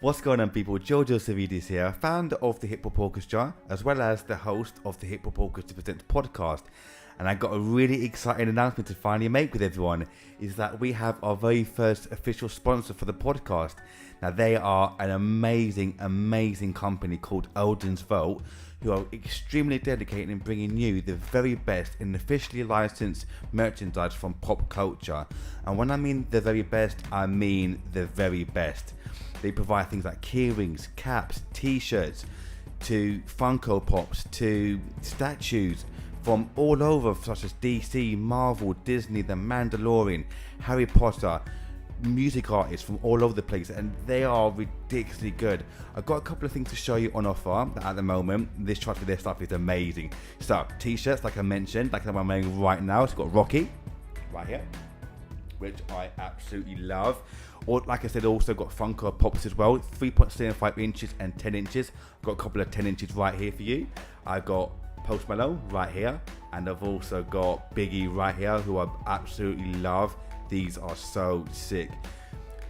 What's going on, people? Georgio Savvides here, founder of the Hip Hop Orchestra, as well as the host of the Hip Hop Orchestra Presents podcast. And I got a really exciting announcement to finally make with everyone, is that we have our very first official sponsor for the podcast. Now, they are an amazing company called Eldon's Vault, who are extremely dedicated in bringing you the very best in officially licensed merchandise from pop culture. And when I mean the very best, I mean the very best. They provide things like keyrings, caps, t-shirts, to Funko Pops, to statues from all over, such as DC, Marvel, Disney, The Mandalorian, Harry Potter, music artists from all over the place, and they are ridiculously good. I've got a couple of things to show you on offer at the moment. This trust me, their stuff is amazing. So, t-shirts, like I mentioned, like the one I'm wearing right now. It's got Rocky right here, which I absolutely love. Or, like I said, also got Funko Pops as well, 3.75 inches and 10 inches. I've got a couple of 10 inches right here for you. I've got Post Malone right here, and I've also got Biggie right here, who I absolutely love. These are so sick.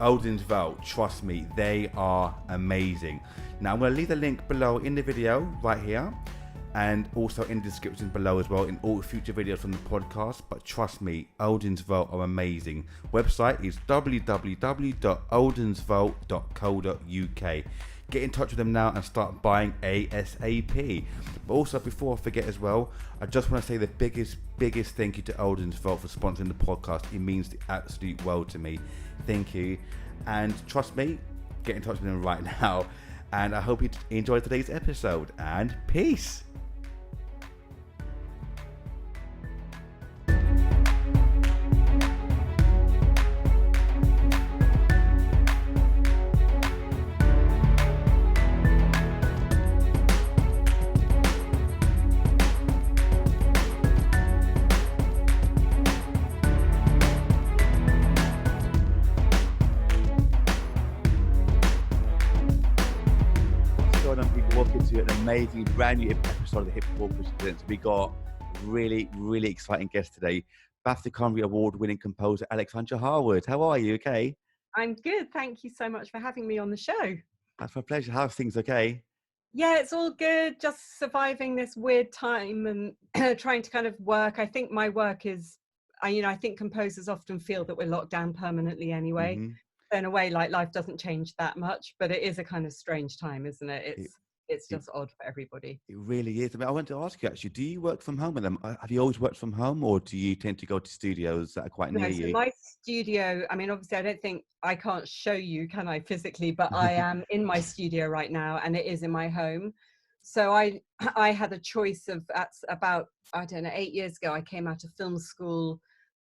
Eldon's Vault, trust me, they are amazing. Now, I'm going to leave the link below in the video right here, and also in the description below as well in all future videos from the podcast. But trust me, Eldon's Vault are amazing. Website is www.eldonsvault.co.uk. Get in touch with them now and start buying ASAP. But also, before I forget as well, I just want to say the biggest thank you to Eldon's Vault for sponsoring the podcast. It means the absolute world to me. Thank you. And trust me, get in touch with them right now. And I hope you enjoyed today's episode. And peace. Welcome to an amazing brand new episode of the Hip Hop Orchestra. We got really exciting guest today, BAFTA Cymru award-winning composer Alexandra Harwood. How are you? Okay? I'm good. Thank you so much for having me on the show. That's my pleasure. How's things? Okay? Yeah, it's all good. Just surviving this weird time and trying to kind of work. I think my work is, I think composers often feel that we're locked down permanently anyway. Mm-hmm. So in a way, like, life doesn't change that much, but it is a kind of strange time, isn't it? It's just odd for everybody. It really is. I mean, I want to ask you actually, do you work from home with them? Have you always worked from home, or do you tend to go to studios that are quite near So you? my studio, I mean, obviously I can't show you, can I, physically, but I am in my studio right now, and it is in my home. So I had a choice of, about, 8 years ago, I came out of film school.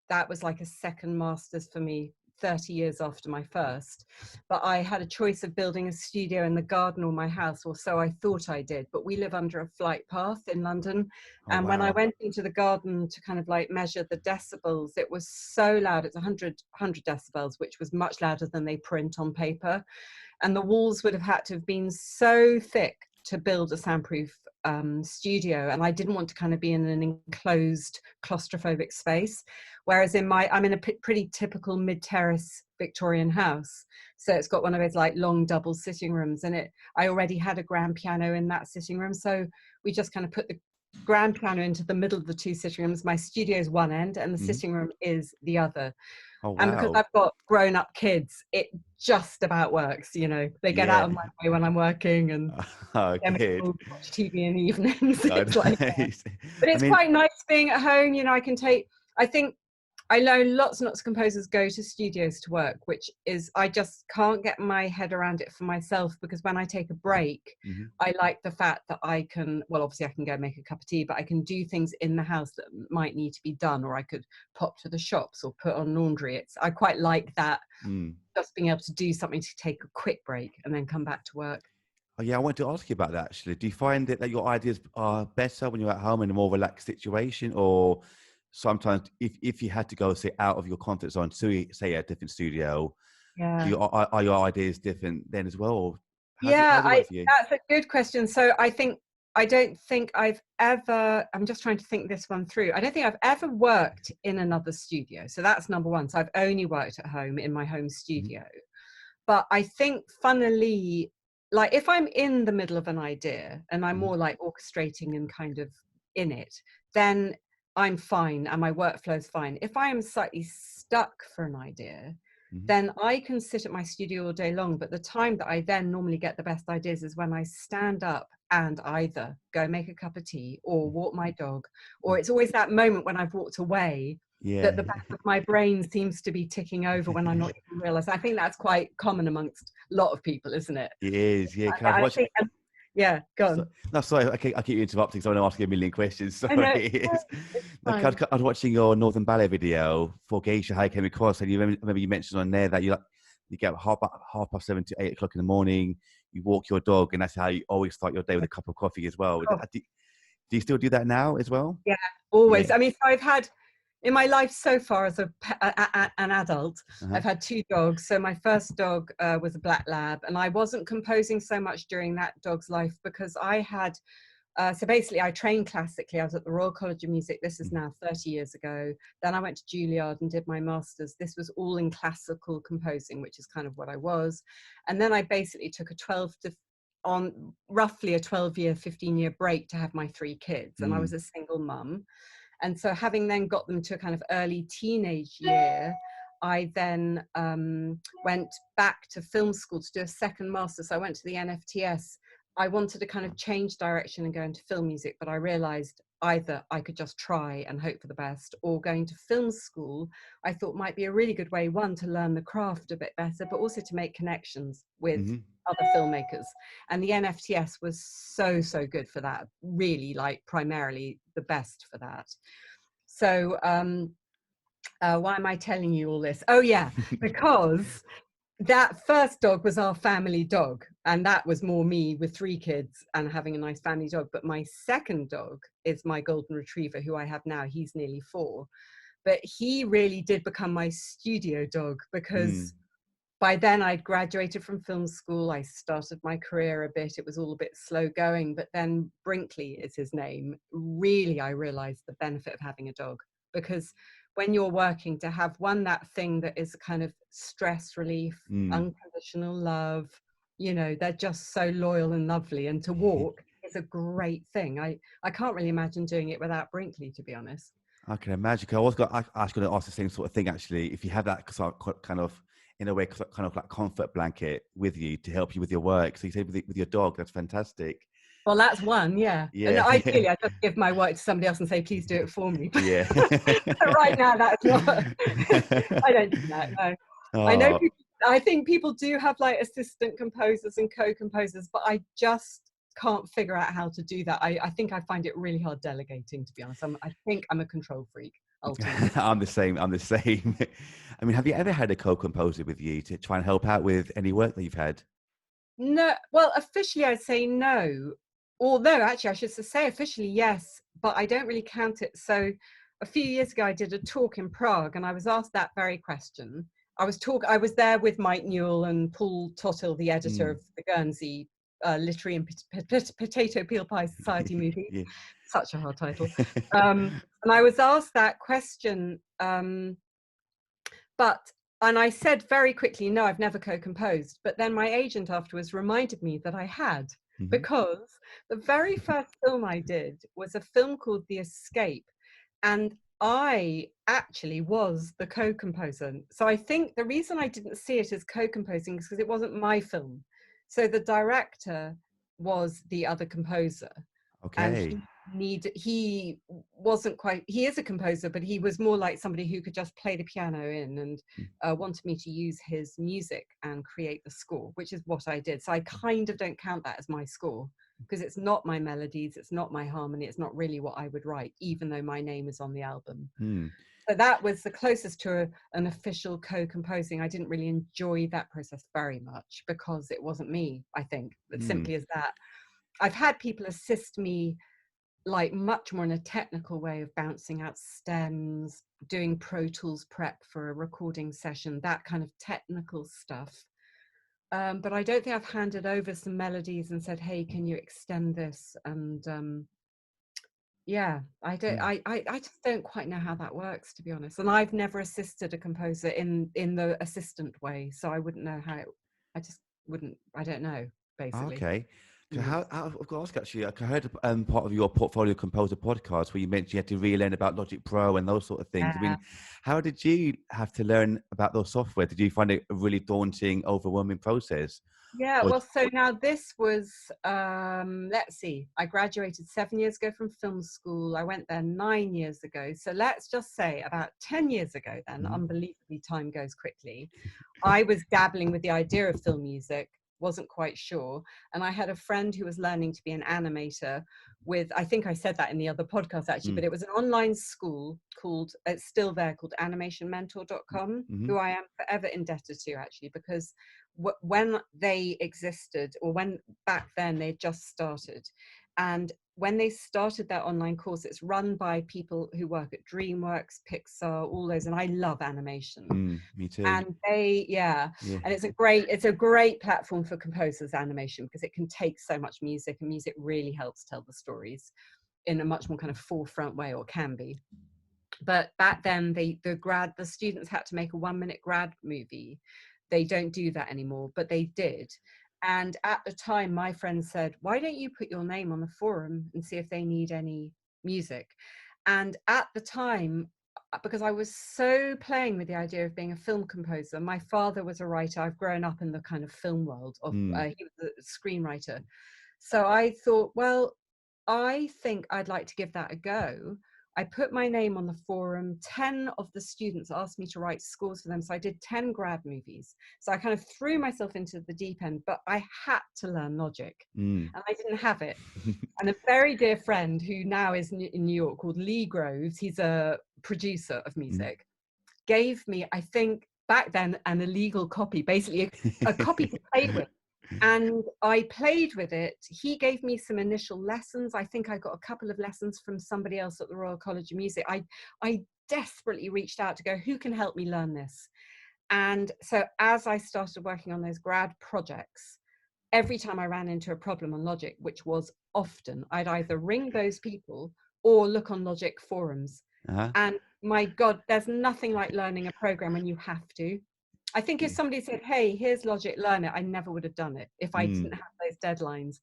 That was like a second master's for me, 30 years after my first. But I had a choice of building a studio in the garden or my house, or so I thought I did. But we live under a flight path in London. Oh, And when I wow. went into the garden to kind of like measure the decibels, it was so loud. It's 100 decibels, which was much louder than they print on paper. And the walls would have had to have been so thick to build a soundproof studio, and I didn't want to kind of be in an enclosed claustrophobic space, whereas I'm in a pretty typical mid-terrace Victorian house, so it's got one of those like long double sitting rooms, and I already had a grand piano in that sitting room, so we just kind of put the grand piano into the middle of the two sitting rooms. My studio is one end and the sitting room is the other. Oh, And because wow. I've got grown-up kids, it just about works, they get out Yeah. of my way when I'm working, and Oh, good. watch TV in the evenings. Oh, It's like, nice. but I it's mean, quite nice being at home. I think I know lots and lots of composers go to studios to work, which is, I just can't get my head around it for myself, because when I take a break, mhm. I like the fact that I can, well, obviously I can go make a cup of tea, but I can do things in the house that might need to be done, or I could pop to the shops or put on laundry. I quite like that, just being able to do something to take a quick break and then come back to work. Oh, yeah, I wanted to ask you about that actually. Do you find that your ideas are better when you're at home in a more relaxed situation, or sometimes if you had to go, say, out of your comfort zone to, say, a different studio, Yeah. are your ideas different then as well? Or how does Yeah, it work for you? that's a good question. So I don't think I've ever, I'm just trying to think this one through. I don't think I've ever worked in another studio. So that's number one. So I've only worked at home in my home studio. But I think, funnily, like if I'm in the middle of an idea and I'm more like orchestrating and kind of in it, then I'm fine and my workflow is fine. If I am slightly stuck for an idea, then I can sit at my studio all day long. But the time that I then normally get the best ideas is when I stand up and either go make a cup of tea or walk my dog, or it's always that moment when I've walked away that the back of my brain seems to be ticking over when I'm not even realizing. I think that's quite common amongst a lot of people, isn't it? It is, yeah. Yeah, go on. No, sorry, I keep you interrupting because I want to ask you a million questions. Sorry. I know. I was watching your Northern Ballet video for Geisha, how I came across, and you remember you mentioned on there that you get up half past 7 to 8 o'clock in the morning, you walk your dog, and that's how you always start your day, with a cup of coffee as well. Oh. Do you still do that now as well? Yeah, always. Yeah. I mean, so I've had, in my life so far as an adult, I've had 2 dogs. So my first dog was a black lab, and I wasn't composing so much during that dog's life because I had, so basically I trained classically. I was at the Royal College of Music. This is now 30 years ago. Then I went to Juilliard and did my master's. This was all in classical composing, which is kind of what I was. And then I basically took roughly a 12-year, 15-year break to have my 3 kids. And I was a single mum. And so having then got them to a kind of early teenage year, I then went back to film school to do a second master. So I went to the NTFS. I wanted to kind of change direction and go into film music, but I realized either I could just try and hope for the best, or going to film school, I thought might be a really good way, one, to learn the craft a bit better, but also to make connections with other filmmakers. And the NFTS was so good for that, really, like primarily the best for that. So why am I telling you all this? Oh yeah, because that first dog was our family dog, and that was more me with 3 kids and having a nice family dog. But my second dog is my golden retriever, who I have now. He's nearly 4, but he really did become my studio dog because by then I'd graduated from film school. I started my career a bit. It was all a bit slow going, but then Brinkley is his name. Really, I realized the benefit of having a dog, because when you're working, to have that thing that is a kind of stress relief, unconditional love, you know, they're just so loyal and lovely. And to walk is a great thing. I can't really imagine doing it without Brinkley, to be honest. I can imagine. I was going to ask the same sort of thing, actually. If you have that kind of, in a way, kind of like comfort blanket with you to help you with your work. So you say with your dog, that's fantastic. Well, that's one, yeah. And ideally, I just give my work to somebody else and say, please do it for me. Yeah. Right now, that's not. I don't do that, no. Oh. I know I think people do have like assistant composers and co-composers, but I just can't figure out how to do that. I think I find it really hard delegating, to be honest. I think I'm a control freak, ultimately. I'm the same. I mean, have you ever had a co-composer with you to try and help out with any work that you've had? No, well, officially I'd say no. Although actually I should say officially yes, but I don't really count it. So a few years ago I did a talk in Prague and I was asked that very question. I was there with Mike Newell and Paul Tottill, the editor of the Guernsey Literary and Potato Peel Pie Society movie. Yeah. Such a hard title. And I was asked that question, and I said very quickly, no, I've never co-composed. But then my agent afterwards reminded me that I had, because the very first film I did was a film called The Escape. And I actually was the co-composer. So I think the reason I didn't see it as co-composing is because it wasn't my film. So the director was the other composer. Okay. And he wasn't quite, he is a composer, but he was more like somebody who could just play the piano in and wanted me to use his music and create the score, which is what I did. So I kind of don't count that as my score, because it's not my melodies, it's not my harmony, it's not really what I would write, even though my name is on the album. So that was the closest to an official co-composing. I didn't really enjoy that process very much because it wasn't me, I think. It's simply as that. I've had people assist me like much more in a technical way of bouncing out stems, doing Pro Tools prep for a recording session, that kind of technical stuff. But I don't think I've handed over some melodies and said, hey, can you extend this? And yeah, I just don't quite know how that works, to be honest. And I've never assisted a composer in the assistant way, so I wouldn't know how I just wouldn't, I don't know, basically. Okay. Mm. I've got to ask actually, I heard part of your portfolio composer podcast where you mentioned you had to relearn about Logic Pro and those sort of things. I Yeah. mean, how did you have to learn about those software? Did you find it a really daunting, overwhelming process? Yeah, Or, well, so now this was, let's see, I graduated 7 years ago from film school. I went there 9 years ago. So let's just say about 10 years ago then, Mhm. unbelievably, time goes quickly. I was dabbling with the idea of film music, wasn't quite sure. And I had a friend who was learning to be an animator with, I think I said that in the other podcast actually, but Mm. it was an online school called, it's still there, called animationmentor.com, Mhm. who I am forever indebted to actually, because when they existed, or when back then they just started, and when they started their online course, it's run by people who work at DreamWorks, Pixar, all those, and I love animation. Me too. And they, yeah, Yeah. and it's a great platform for composers, animation, because it can take so much music, and music really helps tell the stories in a much more kind of forefront way, or can be. But back then the students had to make a 1 minute grad movie. They don't do that anymore, but they did. And at the time my friend said, why don't you put your name on the forum and see if they need any music? And at the time, because I was so playing with the idea of being a film composer, my father was a writer. I've grown up in the kind of film world of, Mm. he was a screenwriter. So I thought, well, I think I'd like to give that a go. I put my name on the forum. 10 of the students asked me to write scores for them. So I did 10 grad movies. So I kind of threw myself into the deep end, but I had to learn Logic, Mm. and I didn't have it. And a very dear friend who now is in New York, called Lee Groves, he's a producer of Mm. music, gave me, I think back then, an illegal copy, basically a copy to play with. And I played with it. He gave me some initial lessons. I think I got a couple of lessons from somebody else at the Royal College of Music. I desperately reached out to go, who can help me learn this? And so as I started working on those grad projects, every time I ran into a problem on Logic, which was often, I'd either ring those people or look on Logic forums. Uh-huh. And my God, there's nothing like learning a program when you have to. I think if somebody said, hey, here's Logic, learn it, I never would have done it if I didn't have those deadlines.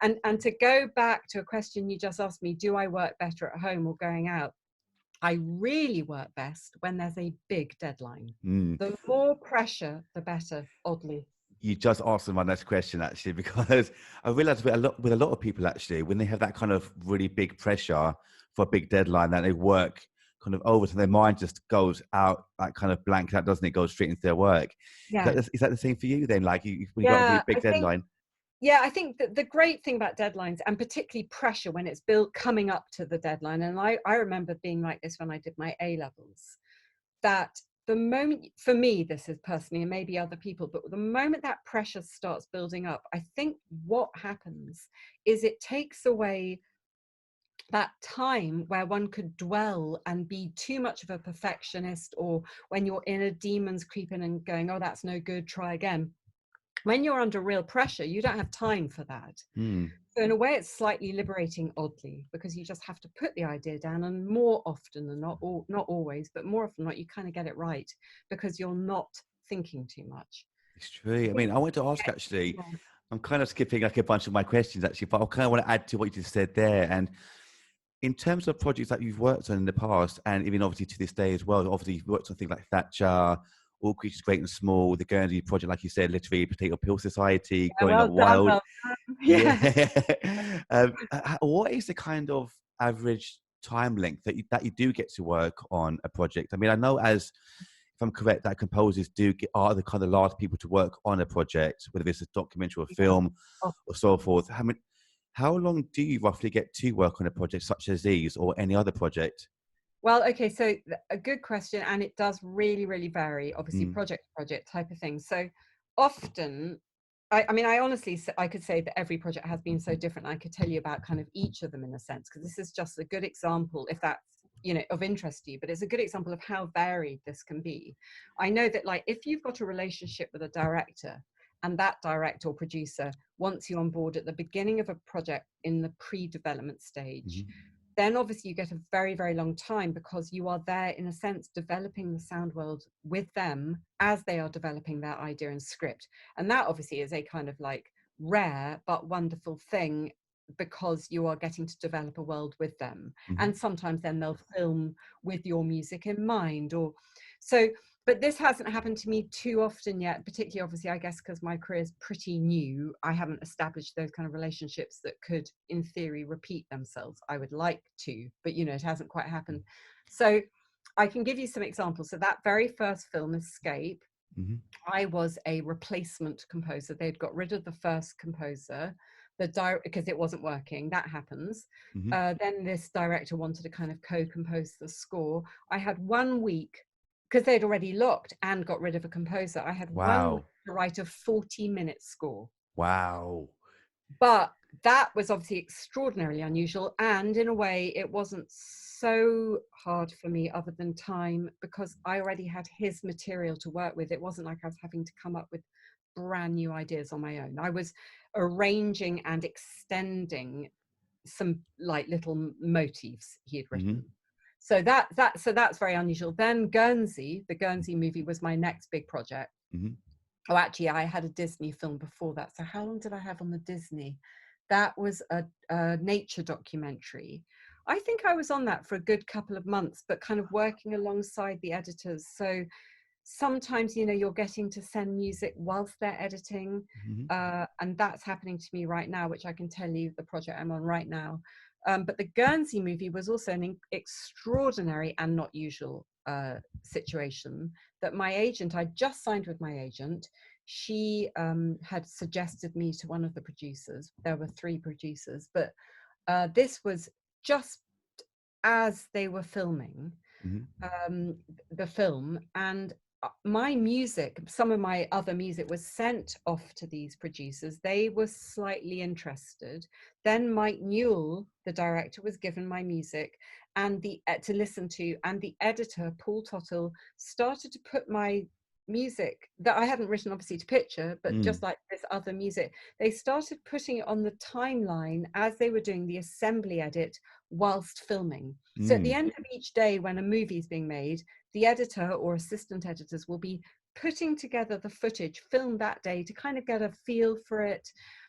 And to go back to a question you just asked me, do I work better at home or going out? I really work best when there's a big deadline. Mm. The more pressure, the better, oddly. You just answered my next question actually, because I realized with a lot of people actually, when they have that kind of really big pressure for a big deadline, that they work kind of over, so their mind just goes out, like kind of blank out, doesn't it? Goes straight into their work. Yeah. Is that the same for you then? Like when you got a really Yeah, big deadline? I think that the great thing about deadlines, and particularly pressure when it's built coming up to the deadline, and I remember being like this when I did my A levels, that the moment, for me, this is personally, and maybe other people, but the moment that pressure starts building up, I think what happens is it takes away that time where one could dwell and be too much of a perfectionist, or when your inner demons creep in and going, oh, that's no good, try again. When you're under real pressure, you don't have time for that. Mm. So in a way, it's slightly liberating, oddly, because you just have to put the idea down, and more often than not, or not always, but more often than not, you kind of get it right because you're not thinking too much. It's true. I mean, I want to ask actually, Yeah. I'm kind of skipping like a bunch of my questions actually, but I kind of want to add to what you just said there. And in terms of projects that you've worked on in the past, and even obviously to this day as well, obviously you've worked on things like Thatcher, All Creatures Great and Small, the Guernsey project, like you said, literally Potato Peel Society, Growing Up Well done, Wild. well done. Yeah. Yeah. What is the kind of average time length that you do get to work on a project? I mean, I know, as if I'm correct, that composers are the kind of last people to work on a project, whether it's a documentary or a film Oh, or so forth. How long do you roughly get to work on a project such as these or any other project? well, okay, so a good question, and it does really, really vary, obviously, Mm. project to project type of thing. So often, I mean, I honestly, I could say that every project has been so different. I could tell you about kind of each of them in a sense, because this is just a good example, if that's, you know, of interest to you, but it's a good example of how varied this can be. I know that, like, if you've got a relationship with a director, and that director or producer wants you on board at the beginning of a project in the pre-development stage, Mhm. then obviously you get a very, very long time, because you are there in a sense developing the sound world with them as they are developing their idea and script. And that obviously is a kind of like rare but wonderful thing, because you are getting to develop a world with them. And sometimes then they'll film with your music in mind, or so. But this hasn't happened to me too often yet, particularly obviously, I guess, because my career is pretty new. I haven't established those kind of relationships that could, in theory, repeat themselves. I would like to, but, you know, it hasn't quite happened. So I can give you some examples. So that very first film, Escape, I was a replacement composer. They'd got rid of the first composer, because it wasn't working. That happens. Then this director wanted to kind of co-compose the score. I had 1 week, because they'd already locked and got rid of a composer. I had 1 week to write a 40-minute score. Wow. But that was obviously extraordinarily unusual. And in a way, it wasn't so hard for me other than time, because I already had his material to work with. It wasn't like I was having to come up with brand new ideas on my own. I was arranging and extending some like little motifs he had written. So that's very unusual. Then Guernsey, the Guernsey movie, was my next big project. Oh, actually, I had a Disney film before that. So how long did I have on the Disney? That was a nature documentary. I think I was on that for a good couple of months, but kind of working alongside the editors. So sometimes, you know, you're getting to send music whilst they're editing. And that's happening to me right now, which I can tell you the project I'm on right now. But the Guernsey movie was also an extraordinary and not usual situation, that my agent, I just signed with my agent. She had suggested me to one of the producers. There were 3 producers, but this was just as they were filming the film. And my music, some of my other music, was sent off to these producers. They were slightly interested. Then Mike Newell, the director, was given my music and to listen to, and the editor, Paul Tottle, started to put my music that I hadn't written obviously to picture, but just like this other music, they started putting it on the timeline as they were doing the assembly edit whilst filming. So at the end of each day when a movie is being made, the editor or assistant editors will be putting together the footage filmed that day to kind of get a feel for it,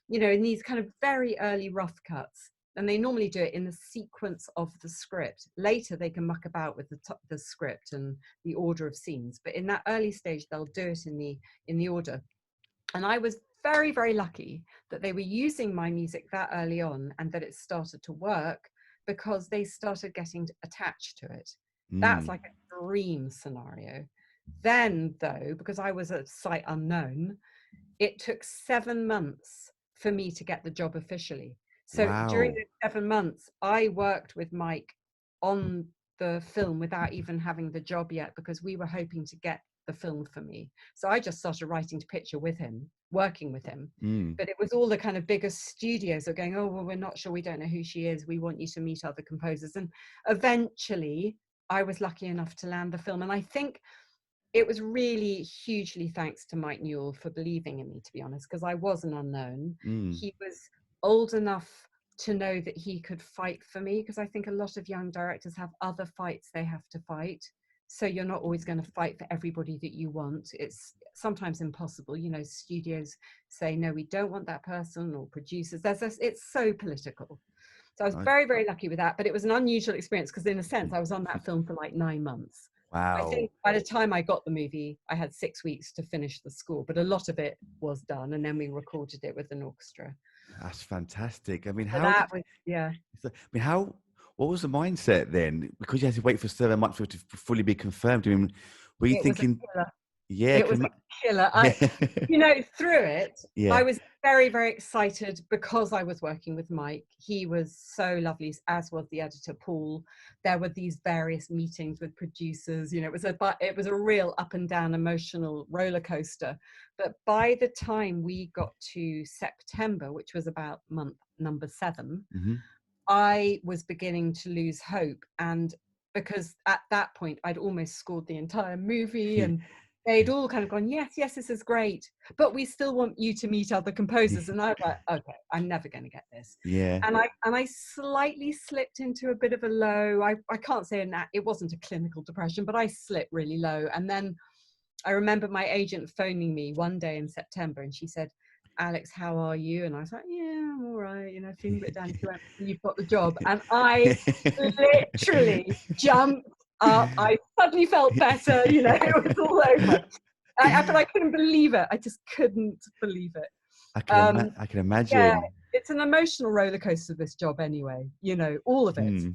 you know, in these kind of very early rough cuts. And they normally do it in the sequence of the script. Later, they can muck about with the script and the order of scenes. But in that early stage, they'll do it in the order. And I was very, very lucky that they were using my music that early on and that it started to work, because they started getting attached to it. That's like a dream scenario. Then, though, because I was a sight unknown, it took 7 months for me to get the job officially. So during the 7 months, I worked with Mike on the film without even having the job yet, because we were hoping to get the film for me. So I just started writing to picture with him, working with him. But it was all the kind of bigger studios are going, oh, well, we're not sure, we don't know who she is, we want you to meet other composers. And eventually I was lucky enough to land the film. And I think it was really hugely thanks to Mike Newell for believing in me, to be honest, because I was an unknown. He was old enough to know that he could fight for me, because I think a lot of young directors have other fights they have to fight. So you're not always going to fight for everybody that you want. It's sometimes impossible. You know, studios say, no, we don't want that person, or producers. It's so political. So I was very, very lucky with that. But it was an unusual experience, because in a sense, I was on that film for like 9 months. I think by the time I got the movie, I had 6 weeks to finish the score, but a lot of it was done, and then we recorded it with an orchestra. That's fantastic. I mean, what was the mindset then? Because you had to wait for 7 months for it to fully be confirmed. I mean, were you thinking, it was a killer. You know, through it, I was very, very excited because I was working with Mike. He was so lovely, as was the editor, Paul. There were these various meetings with producers. You know, it was a real up and down emotional roller coaster. But by the time we got to September, which was about month number 7, I was beginning to lose hope. And because at that point I'd almost scored the entire movie, and they'd all kind of gone, yes, this is great, but we still want you to meet other composers. And I was like, okay, I'm never going to get this. Yeah. And I slightly slipped into a bit of a low. I can't say it wasn't a clinical depression, but I slipped really low. And then I remember my agent phoning me one day in September, and she said, Alex, how are you? And I was like, yeah, I'm all right, feeling a bit down. She went, you've got the job. And I literally jumped up. I suddenly felt better, it was all over. But I couldn't believe it. I just couldn't believe it. I can imagine. Yeah, it's an emotional roller coaster, this job anyway, all of it.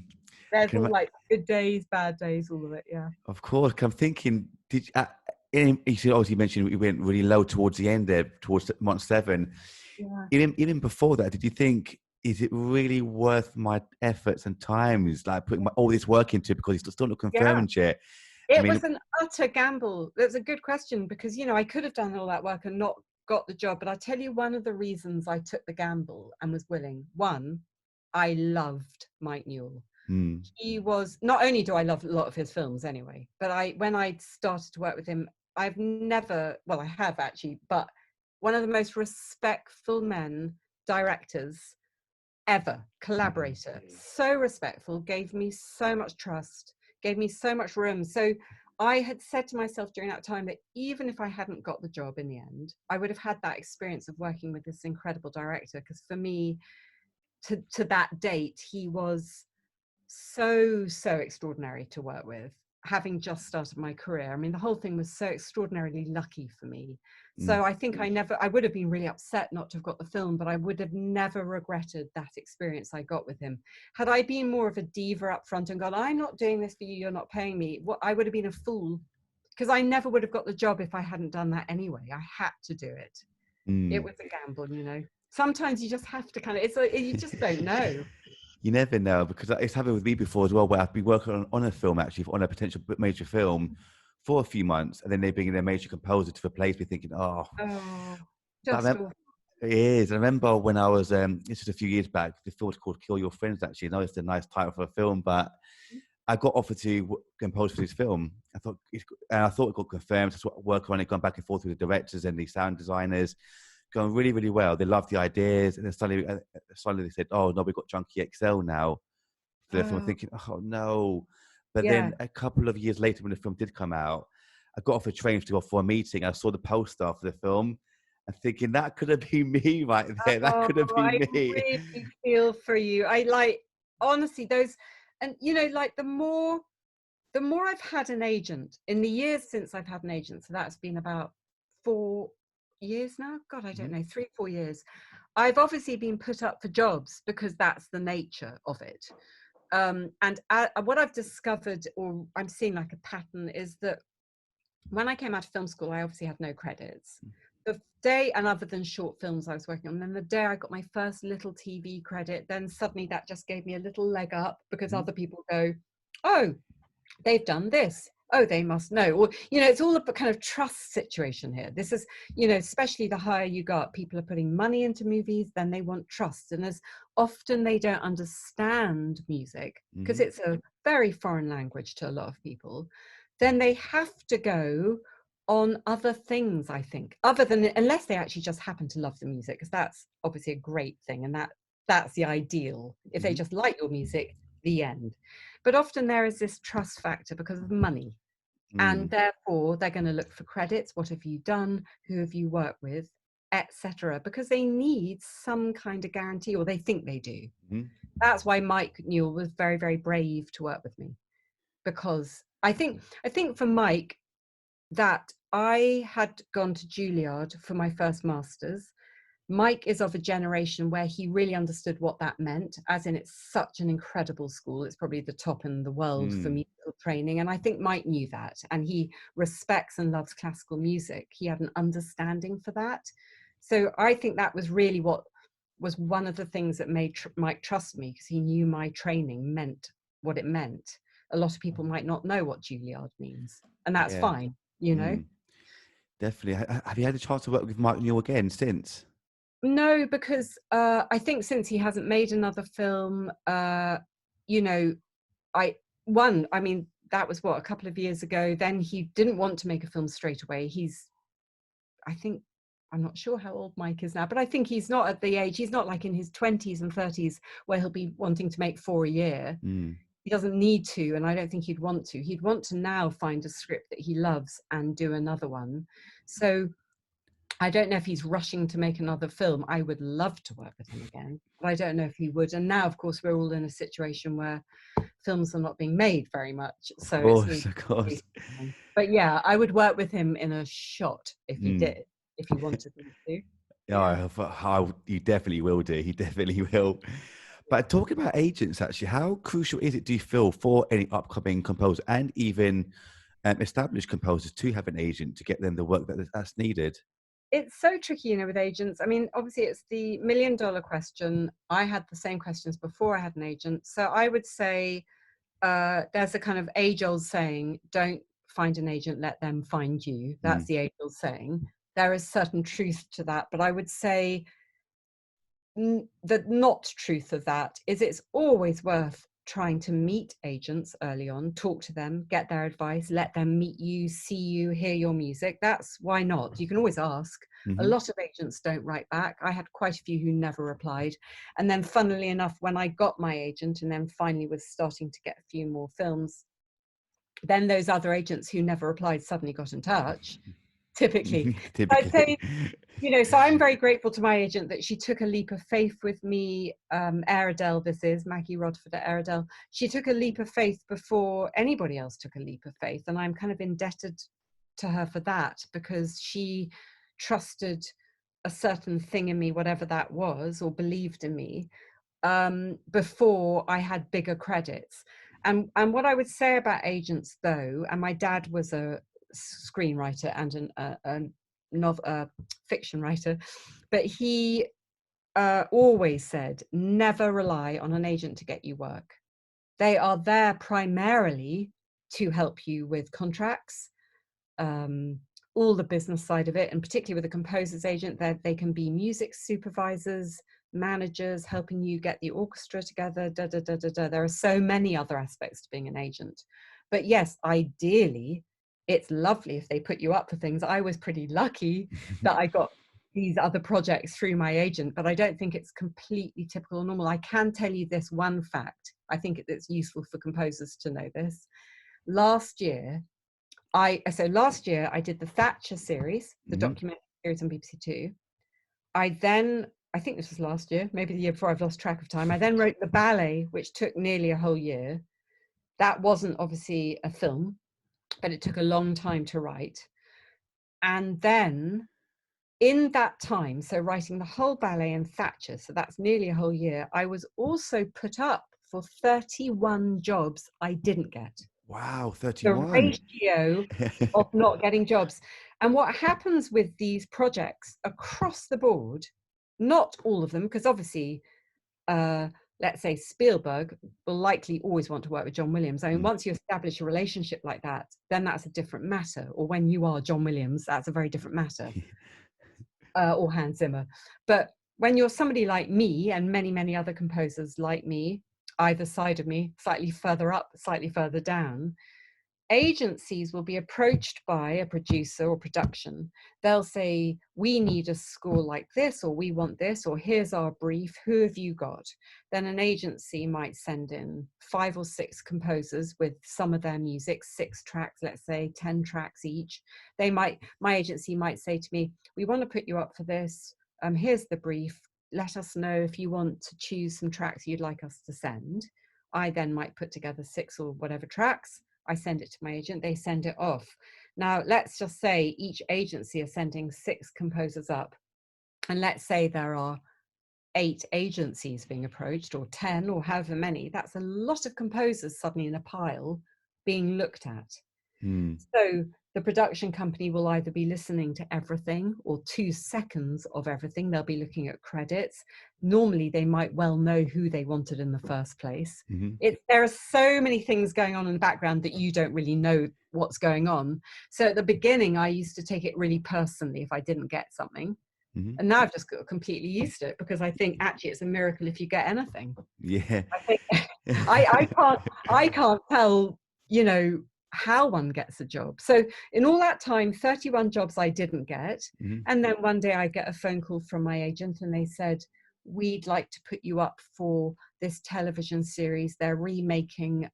There's all like good days, bad days, all of it, yeah. Of course. I'm thinking, you obviously mentioned we went really low towards the end there, towards month 7. Yeah. Even before that, did you think, is it really worth my efforts and times, like putting all this work into it, because it's still not confirmed yet? It was an utter gamble. That's a good question, because, I could have done all that work and not got the job. But I'll tell you one of the reasons I took the gamble and was willing. One, I loved Mike Newell. He was, not only do I love a lot of his films anyway, but when I started to work with him, I have actually, but one of the most respectful directors ever, collaborator, so respectful, gave me so much trust, gave me so much room. So I had said to myself during that time that even if I hadn't got the job in the end, I would have had that experience of working with this incredible director, because for me, to that date, he was so extraordinary to work with, having just started my career. I mean, the whole thing was so extraordinarily lucky for me. So I think I would have been really upset not to have got the film, but I would have never regretted that experience I got with him. Had I been more of a diva up front and gone, I'm not doing this for you, you're not paying me, I would have been a fool, because I never would have got the job if I hadn't done that anyway. I had to do it. It was a gamble, Sometimes you just have to you just don't know. You never know, because it's happened with me before as well, where I've been working on a film, actually, on a potential major film for a few months, and then they bring in a major composer to replace me, thinking, it is. I remember when I was, this was a few years back, the film was called Kill Your Friends, actually. I know it's a nice title for a film, but I got offered to compose for this film. I thought it got confirmed. So I worked on it, gone back and forth with the directors and the sound designers, going really, really well. They loved the ideas, and then suddenly they said, "Oh no, we've got Junkie XL now." For the film, I'm thinking, "Oh no!" But then a couple of years later, when the film did come out, I got off a train to go for a meeting. I saw the poster for the film, and thinking that could have been me right there. That could have been me. I really feel for you. I honestly those, and the more I've had an agent in the years since I've had an agent, so that's been about 4 years now, God, I don't know, 3-4 years, I've obviously been put up for jobs because that's the nature of it. And what I've discovered, or I'm seeing like a pattern, is that when I came out of film school, I obviously had no credits. The day, and other than short films I was working on, then the day I got my first little TV credit, then suddenly that just gave me a little leg up, because other people go, oh, they've done this, oh, they must know. Or, it's all a kind of trust situation here. This is, especially the higher you go up, people are putting money into movies, then they want trust. And as often they don't understand music, because it's a very foreign language to a lot of people, then they have to go on other things, I think, other than, unless they actually just happen to love the music, because that's obviously a great thing. And that's the ideal. If they just like your music, the end. But often there is this trust factor because of money. And therefore they're going to look for credits. What have you done? Who have you worked with? Etc. Because they need some kind of guarantee, or they think they do. That's why Mike Newell was very, very brave to work with me, because I think for Mike, that I had gone to Juilliard for my first master's. Mike is of a generation where he really understood what that meant, as in it's such an incredible school. It's probably the top in the world for musical training. And I think Mike knew that, and he respects and loves classical music. He had an understanding for that. So I think that was really what was one of the things that made Mike trust me, because he knew my training meant what it meant. A lot of people might not know what Juilliard means, and that's fine, Definitely. Have you had a chance to work with Mike Newell again since? No, because I think since he hasn't made another film, I mean, that was what, a couple of years ago. Then he didn't want to make a film straight away. I'm not sure how old Mike is now, but I think he's not at the age, he's not like in his 20s and 30s where he'll be wanting to make 4 a year. He doesn't need to, and I don't think he'd want to. He'd want to now find a script that he loves and do another one. So I don't know if he's rushing to make another film. I would love to work with him again, but I don't know if he would. And now, of course, we're all in a situation where films are not being made very much. So Of course. But yeah, I would work with him in a shot if he did, if he wanted me to. Yeah, you definitely will do. He definitely will. But talking about agents, actually, how crucial is it, do you feel, for any upcoming composer and even established composers to have an agent to get them the work that's needed? It's so tricky, you know, with agents. I mean, obviously, it's the $1 million question. I had the same questions before I had an agent. So I would say there's a kind of age-old saying, don't find an agent, let them find you. That's the age-old saying. There is certain truth to that, but I would say the not truth of that is it's always worth trying to meet agents early on, talk to them, get their advice, let them meet you, see you, hear your music. That's why not. You can always ask. A lot of agents don't write back. I had quite a few who never replied. And then funnily enough, when I got my agent and then finally was starting to get a few more films, then those other agents who never replied suddenly got in touch. Typically. I'd say, you know, so I'm very grateful to my agent that she took a leap of faith with me. Airedale, this is Maggie Rodford at Airedale. She took a leap of faith before anybody else took a leap of faith. And I'm kind of indebted to her for that, because she trusted a certain thing in me, whatever that was, or believed in me, before I had bigger credits. And what I would say about agents, though, and my dad was a screenwriter and a fiction writer, but he always said, never rely on an agent to get you work. They are there primarily to help you with contracts, all the business side of it, and particularly with a composer's agent, they can be music supervisors, managers, helping you get the orchestra together, There are so many other aspects to being an agent. But yes, ideally, it's lovely if they put you up for things. I was pretty lucky that I got these other projects through my agent, but I don't think it's completely typical or normal. I can tell you this one fact. I think it's useful for composers to know this. Last year, I did the Thatcher series, the documentary series on BBC Two. I think this was last year, maybe the year before, I've lost track of time. I then wrote the ballet, which took nearly a whole year. That wasn't obviously a film, but it took a long time to write. And then in that time, so writing the whole ballet and Thatcher, so that's nearly a whole year, I was also put up for 31 jobs I didn't get. Wow, 31. The ratio of not getting jobs. And what happens with these projects across the board, not all of them, because obviously, let's say Spielberg will likely always want to work with John Williams. I mean, once you establish a relationship like that, then that's a different matter. Or when you are John Williams, that's a very different matter. Or Hans Zimmer. But when you're somebody like me and many, many other composers like me, either side of me, slightly further up, slightly further down, agencies will be approached by a producer or production. They'll say, we need a score like this, or we want this, or here's our brief, who have you got? Then an agency might send in 5 or 6 composers with some of their music, 6 tracks, let's say 10 tracks each. My agency might say to me, we want to put you up for this, here's the brief, let us know if you want to choose some tracks you'd like us to send. I then might put together 6 or whatever tracks. I send it to my agent, they send it off. Now, let's just say each agency is sending 6 composers up. And let's say there are 8 agencies being approached, or 10, or however many. That's a lot of composers suddenly in a pile being looked at. So the production company will either be listening to everything or 2 seconds of everything. They'll be looking at credits. Normally, they might well know who they wanted in the first place. There are so many things going on in the background that you don't really know what's going on. So at the beginning, I used to take it really personally if I didn't get something. And now I've just got completely used to it, because I think actually it's a miracle if you get anything. Yeah. I think I can't tell you know, how one gets a job. So in all that time, 31 jobs I didn't get. Mm-hmm. And then one day I get a phone call from my agent and they said, we'd like to put you up for this television series. They're remaking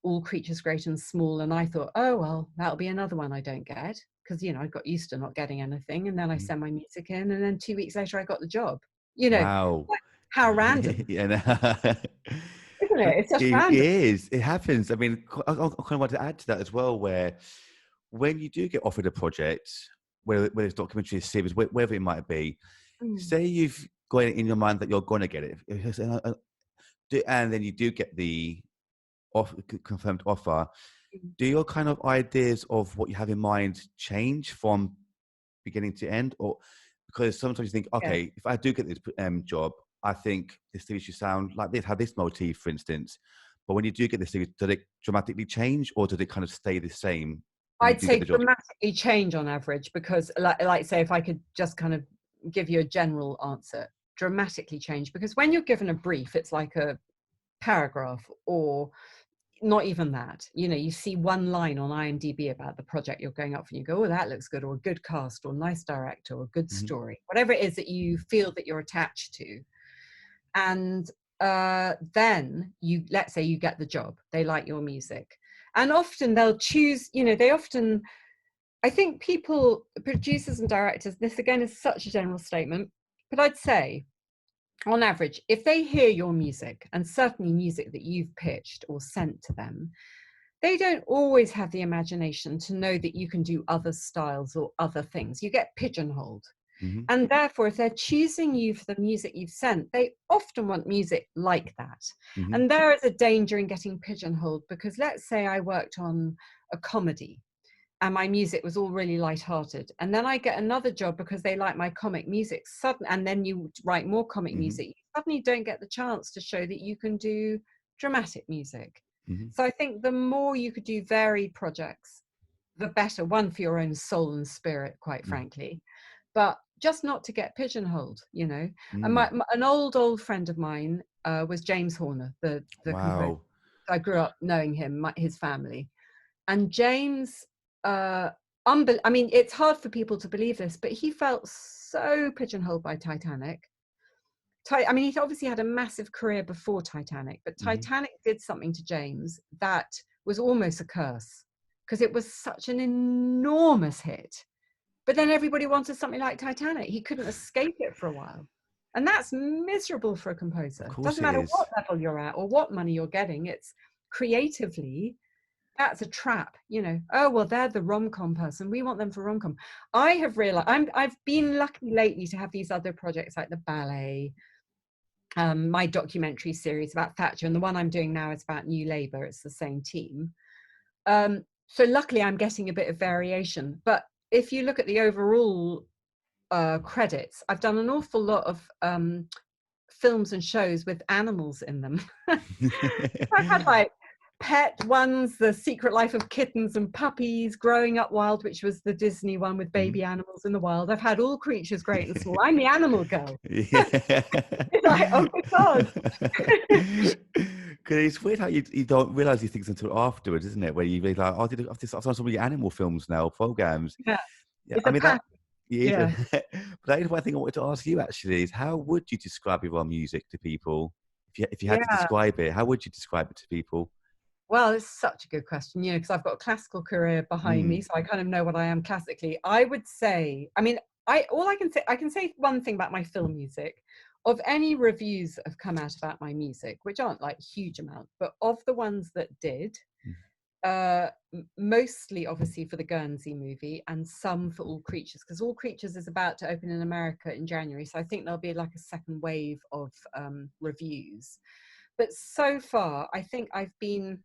All Creatures Great and Small. And I thought, oh, well, that'll be another one I don't get. Because, you know, I got used to not getting anything. And then I sent my music in. And then 2 weeks later, I got the job. You know, Wow. like, how random. Yeah, no. Isn't it? It's just It random. is. It happens. I mean, I kind of want to add to that as well, where when you do get offered a project, whether it's documentary, series, whatever it might be, say you've got it in your mind that you're going to get it, and then you do get the confirmed offer. Do your kind of ideas of what you have in mind change from beginning to end, or because sometimes you think, okay, if I do get this job, I think this series should sound like this, have this motif, for instance. But when you do get this series, did it dramatically change, or did it kind of stay the same? I'd say dramatically change on average, because like say, if I could just kind of give you a general answer, dramatically change, because when you're given a brief, it's like a paragraph, or not even that. You know, you see one line on IMDb about the project you're going up for, and you go, oh, that looks good, or a good cast, or nice director, or good story, whatever it is that you feel that you're attached to. And then let's say you get the job, they like your music, and often they'll choose, you know, I think producers and directors, this again is such a general statement, but I'd say on average, if they hear your music, and certainly music that you've pitched or sent to them, they don't always have the imagination to know that you can do other styles or other things. You get pigeonholed. And therefore, if they're choosing you for the music you've sent, they often want music like that. And there is a danger in getting pigeonholed, because let's say I worked on a comedy and my music was all really lighthearted, and then I get another job because they like my comic music, and then you write more comic music, you suddenly don't get the chance to show that you can do dramatic music. So I think the more you could do varied projects, the better, one for your own soul and spirit, quite frankly, but just not to get pigeonholed, you know. And an old friend of mine was James Horner, the composer. I grew up knowing him, his family. And James, I mean, it's hard for people to believe this, but he felt so pigeonholed by Titanic. I mean, he obviously had a massive career before Titanic, but Titanic did something to James that was almost a curse, because it was such an enormous hit. But then everybody wanted something like Titanic. He couldn't escape it for a while. And that's miserable for a composer. Doesn't matter what level you're at or what money you're getting. It's creatively, that's a trap, you know. Oh, well, they're the rom-com person, we want them for rom-com. I have realized, I've been lucky lately to have these other projects like the ballet, my documentary series about Thatcher, and the one I'm doing now is about New Labour. It's the same team. So luckily I'm getting a bit of variation. But if you look at the overall credits, I've done an awful lot of films and shows with animals in them. I've had like pet ones, The Secret Life of Kittens and Puppies, Growing Up Wild, which was the Disney one with baby animals in the wild. I've had All Creatures Great and Small. I'm the animal girl. It's like, oh my God. Because it's weird how you don't realise these things until afterwards, isn't it? Where you realize, like, I've done so many animal films now, programs. Yeah. I mean, that. Yeah. But that is one thing I wanted to ask you, actually, is how would you describe your own music to people? If you had to describe it, how would you describe it to people? Well, it's such a good question, you know, because I've got a classical career behind me, so I kind of know what I am classically. I would say, I mean, I can say one thing about my film music. Of any reviews that have come out about my music, which aren't like huge amount, but of the ones that did, mostly obviously for the Guernsey movie, and some for All Creatures, because All Creatures is about to open in America in January, so I think there'll be like a second wave of reviews. But so far, I think I've been,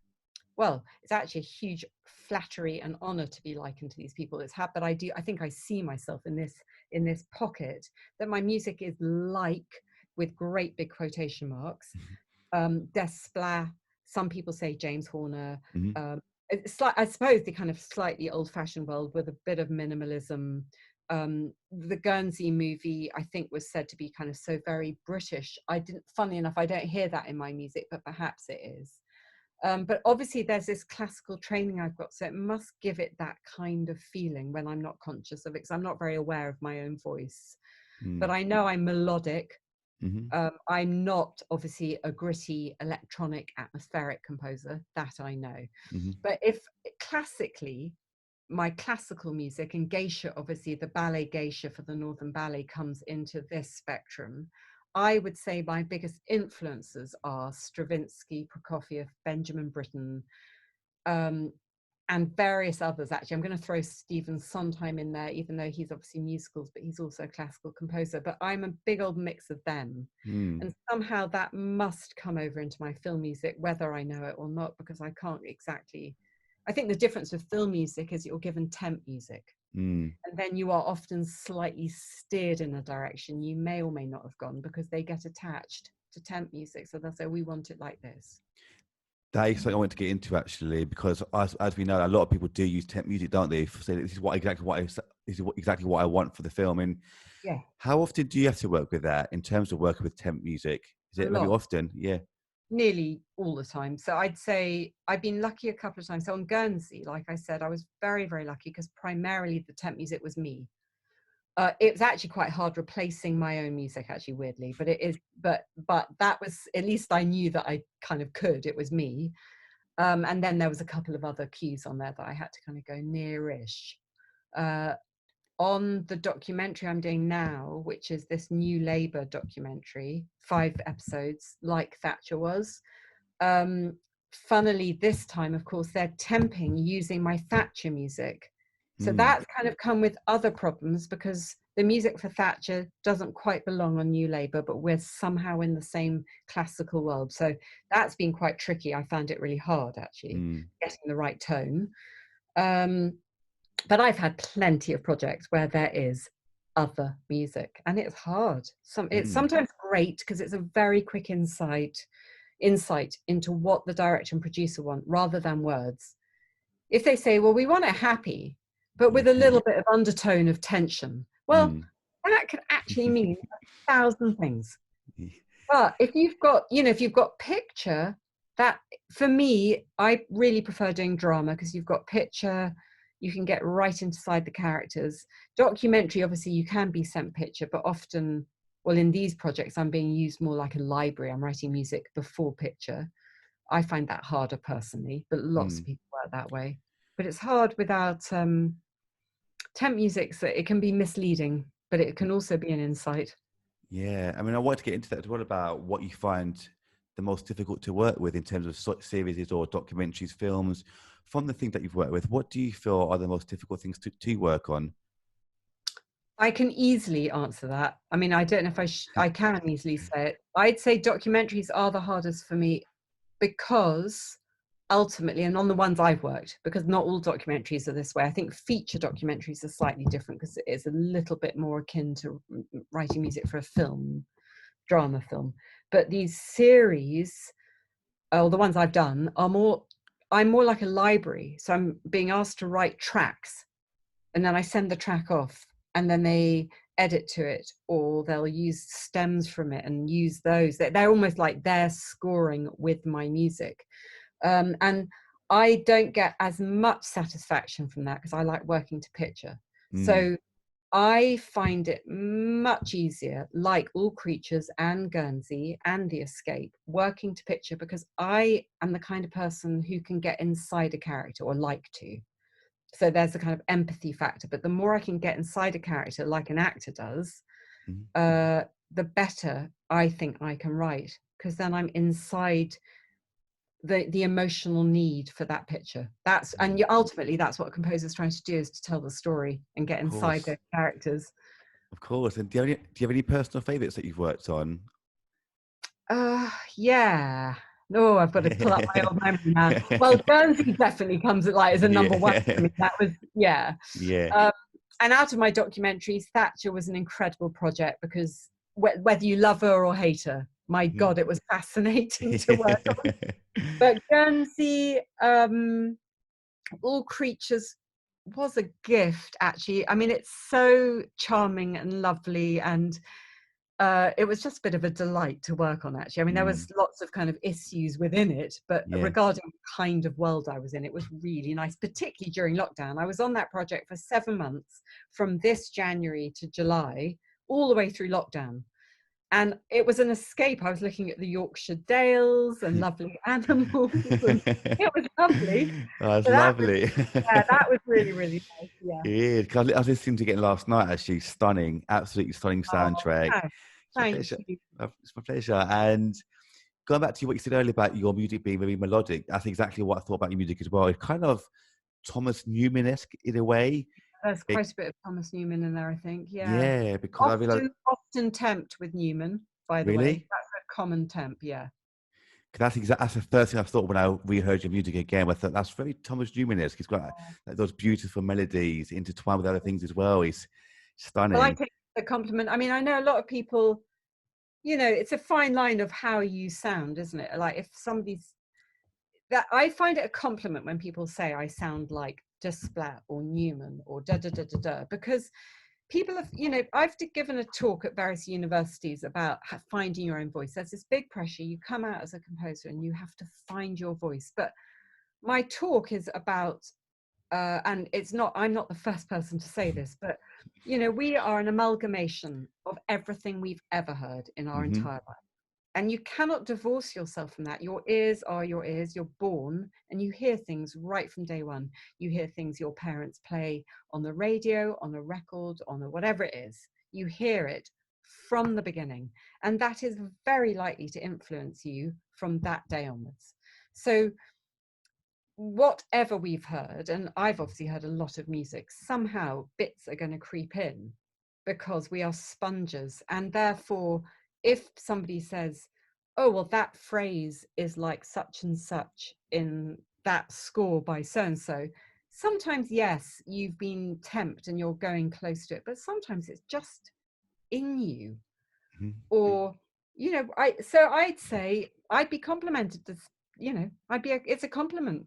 well, it's actually a huge flattery and honor to be likened to these people. It's but I think I see myself in this pocket, that my music is like, with great big quotation marks, Desplat, some people say James Horner. It's like, I suppose, the kind of slightly old-fashioned world with a bit of minimalism. The Guernsey movie, I think, was said to be kind of so very British. Funnily enough, I don't hear that in my music, but perhaps it is. But obviously there's this classical training I've got, so it must give it that kind of feeling when I'm not conscious of it, because I'm not very aware of my own voice. But I know I'm melodic. I'm not obviously a gritty electronic atmospheric composer, that I know. But if classically, my classical music, and geisha, obviously the ballet geisha for the Northern Ballet comes into this spectrum, I would say my biggest influences are Stravinsky, Prokofiev, Benjamin Britten, and various others. Actually, I'm going to throw Stephen Sondheim in there, even though he's obviously musicals, but he's also a classical composer. But I'm a big old mix of them. And somehow that must come over into my film music, whether I know it or not, because I can't exactly. I think the difference with film music is you're given temp music. And then you are often slightly steered in a direction you may or may not have gone, because they get attached to temp music. So they'll say, we want it like this. That is something I want to get into, actually, because as we know, a lot of people do use temp music, don't they? Say this is exactly what I want for the film. And yeah, how often do you have to work with that in terms of working with temp music? Is it very often? Yeah, nearly all the time. So I'd say I've been lucky a couple of times. So on Guernsey, like I said, I was very, very lucky, because primarily the temp music was me. It was actually quite hard replacing my own music, actually, weirdly, but it is, but that was, at least I knew that I kind of could, it was me. And then there was a couple of other cues on there that I had to kind of go near-ish. On the documentary I'm doing now, which is this New Labour documentary, 5 episodes, like Thatcher was. Funnily, this time, of course, they're temping using my Thatcher music. So that's kind of come with other problems, because the music for Thatcher doesn't quite belong on New Labour, but we're somehow in the same classical world. So that's been quite tricky. I found it really hard, actually, getting the right tone. But I've had plenty of projects where there is other music, and it's hard. It's sometimes great, because it's a very quick insight into what the director and producer want, rather than words. If they say, well, we want it happy, but with a little bit of undertone of tension, well, that could actually mean 1,000 things. But if you've got, if you've got picture, that, for me, I really prefer doing drama, because you've got picture, you can get right inside the characters. Documentary, obviously, you can be sent picture, but often, well, in these projects, I'm being used more like a library. I'm writing music before picture. I find that harder personally, but lots of people work that way. But it's hard without temp music, so it can be misleading, but it can also be an insight. Yeah, I mean, I wanted to get into that. What about what you find the most difficult to work with in terms of series or documentaries, films? From the things that you've worked with, what do you feel are the most difficult things to work on? I can easily answer that. I mean, I don't know if I can easily say it. I'd say documentaries are the hardest for me, because ultimately, and on the ones I've worked, because not all documentaries are this way. I think feature documentaries are slightly different, because it's a little bit more akin to writing music for a film, drama film. But these series, or the ones I've done, I'm more like a library. So I'm being asked to write tracks, and then I send the track off, and then they edit to it, or they'll use stems from it and use those. They're almost like they're scoring with my music. And I don't get as much satisfaction from that, because I like working to picture. So I find it much easier, like All Creatures and Guernsey and The Escape, working to picture, because I am the kind of person who can get inside a character, or like to. So there's a kind of empathy factor. But the more I can get inside a character, like an actor does, the better I think I can write, because then I'm inside the emotional need for that picture. And ultimately that's what a composer's trying to do, is to tell the story and get inside their characters. Of course. And do you have any personal favorites that you've worked on? Yeah. No, I've got to pull up my old memory now. Well, Guernsey definitely comes as a number one for me. That was, yeah. And out of my documentaries, Thatcher was an incredible project, because whether you love her or hate her, my God, it was fascinating to work on. But Guernsey, All Creatures was a gift, actually. I mean, it's so charming and lovely, and It was just a bit of a delight to work on, actually. I mean, there was lots of kind of issues within it, but regarding the kind of world I was in, it was really nice, particularly during lockdown. I was on that project for 7 months, from this January to July, all the way through lockdown. And it was an escape. I was looking at the Yorkshire Dales and lovely animals, and it was lovely. That's So lovely. that was really, really nice. Yeah. It is. 'Cause I was listening to it last night, actually. Stunning, absolutely stunning soundtrack. Oh, thank you. It's my pleasure. And going back to what you said earlier about your music being very melodic, that's exactly what I thought about your music as well. It's kind of Thomas Newman-esque in a way. There's quite a bit of Thomas Newman in there, I think. Yeah. Yeah, because I realized. Often tempt with Newman, by the way. That's a common temp, yeah. That's the first thing I thought when I reheard your music again. I thought that's very Thomas Newman-esque. He's got like, those beautiful melodies intertwined with other things as well. He's stunning. Well, I take the compliment. I mean, I know a lot of people, you know, it's a fine line of how you sound, isn't it? Like if somebody's that, I find it a compliment when people say I sound like Desplat or Newman or da da da da da, because people have, you know, I've given a talk at various universities about finding your own voice. There's this big pressure. You come out as a composer and you have to find your voice. But my talk is about, and it's not, I'm not the first person to say this, but, you know, we are an amalgamation of everything we've ever heard in our entire life. And you cannot divorce yourself from that. Your ears are your ears. You're born and you hear things right from day one. You hear things your parents play on the radio, on a record, on a whatever it is. You hear it from the beginning. And that is very likely to influence you from that day onwards. So whatever we've heard, and I've obviously heard a lot of music, somehow bits are going to creep in because we are sponges. And therefore, if somebody says, oh, well, that phrase is like such and such in that score by so-and-so, sometimes, yes, you've been tempted and you're going close to it, but sometimes it's just in you. Or, you know, I'd say I'd be complimented to, you know, it's a compliment.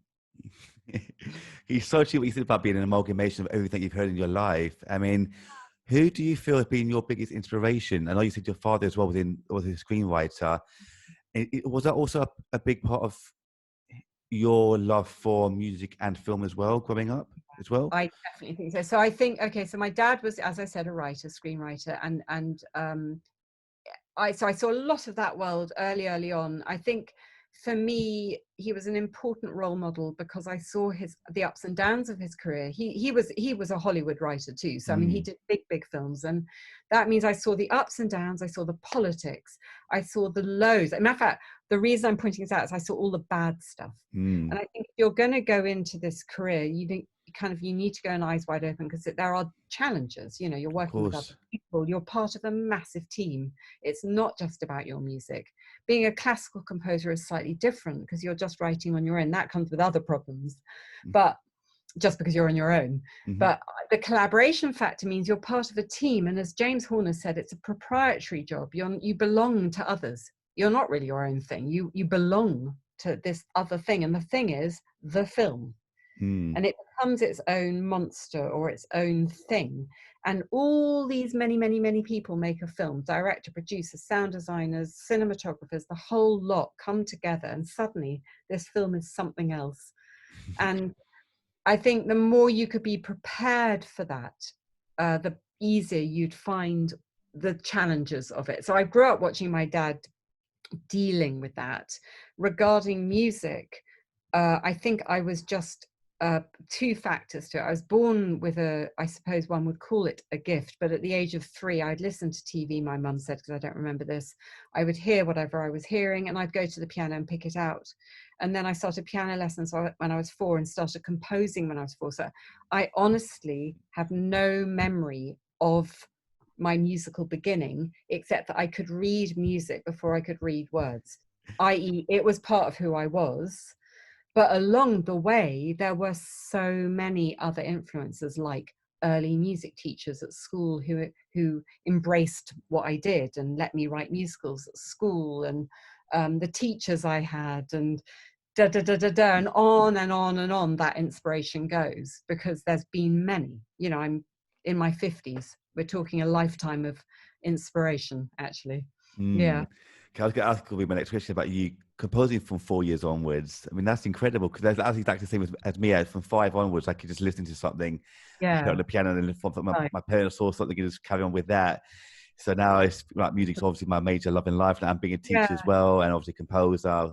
He's so true what you said about being an amalgamation of everything you've heard in your life. I mean, who do you feel has been your biggest inspiration? I know you said your father as well was a screenwriter. Was that also a big part of your love for music and film as well, growing up as well? I definitely think so. So I think, okay, so my dad was, as I said, a screenwriter, and I saw a lot of that world early on. I think for me, he was an important role model because I saw the ups and downs of his career. He was a Hollywood writer too. So I mean, he did big films, and that means I saw the ups and downs. I saw the politics. I saw the lows. As a matter of fact, the reason I'm pointing this out is I saw all the bad stuff. And I think if you're going to go into this career, you need to go in eyes wide open, because there are challenges. You know, you're working with other people. You're part of a massive team. It's not just about your music. Being a classical composer is slightly different because you're just writing on your own. That comes with other problems, but just because you're on your own. But the collaboration factor means you're part of a team. And as James Horner said, it's a proprietary job. You belong to others. You're not really your own thing. You belong to this other thing. And the thing is the film. And it becomes its own monster or its own thing. And all these many people make a film: director, producer, sound designers, cinematographers, the whole lot come together, and suddenly this film is something else. And I think the more you could be prepared for that, the easier you'd find the challenges of it. So I grew up watching my dad dealing with that. Regarding music, I think I was just two factors to it. I was born with I suppose one would call it a gift, but at the age of 3, I'd listen to TV, my mum said, because I don't remember this. I would hear whatever I was hearing, and I'd go to the piano and pick it out. And then I started piano lessons when I was 4 and started composing when I was 4. So I honestly have no memory of my musical beginning, except that I could read music before I could read words, i.e. it was part of who I was. But along the way, there were so many other influences, like early music teachers at school who embraced what I did and let me write musicals at school, and the teachers I had, and and on and on and on that inspiration goes, because there's been many. You know, I'm in my 50s. We're talking a lifetime of inspiration, actually. Yeah. Mm. Okay, I was going to ask will be my next question about you composing from 4 years onwards. I mean, that's incredible because that's exactly the same as me. From 5 onwards, I could just listen to something, on Yeah. the piano, and then from Right. my parents saw something and just carry on with that. So now it's like music's obviously my major love in life. Now I'm being a Yeah. teacher as well, and obviously composer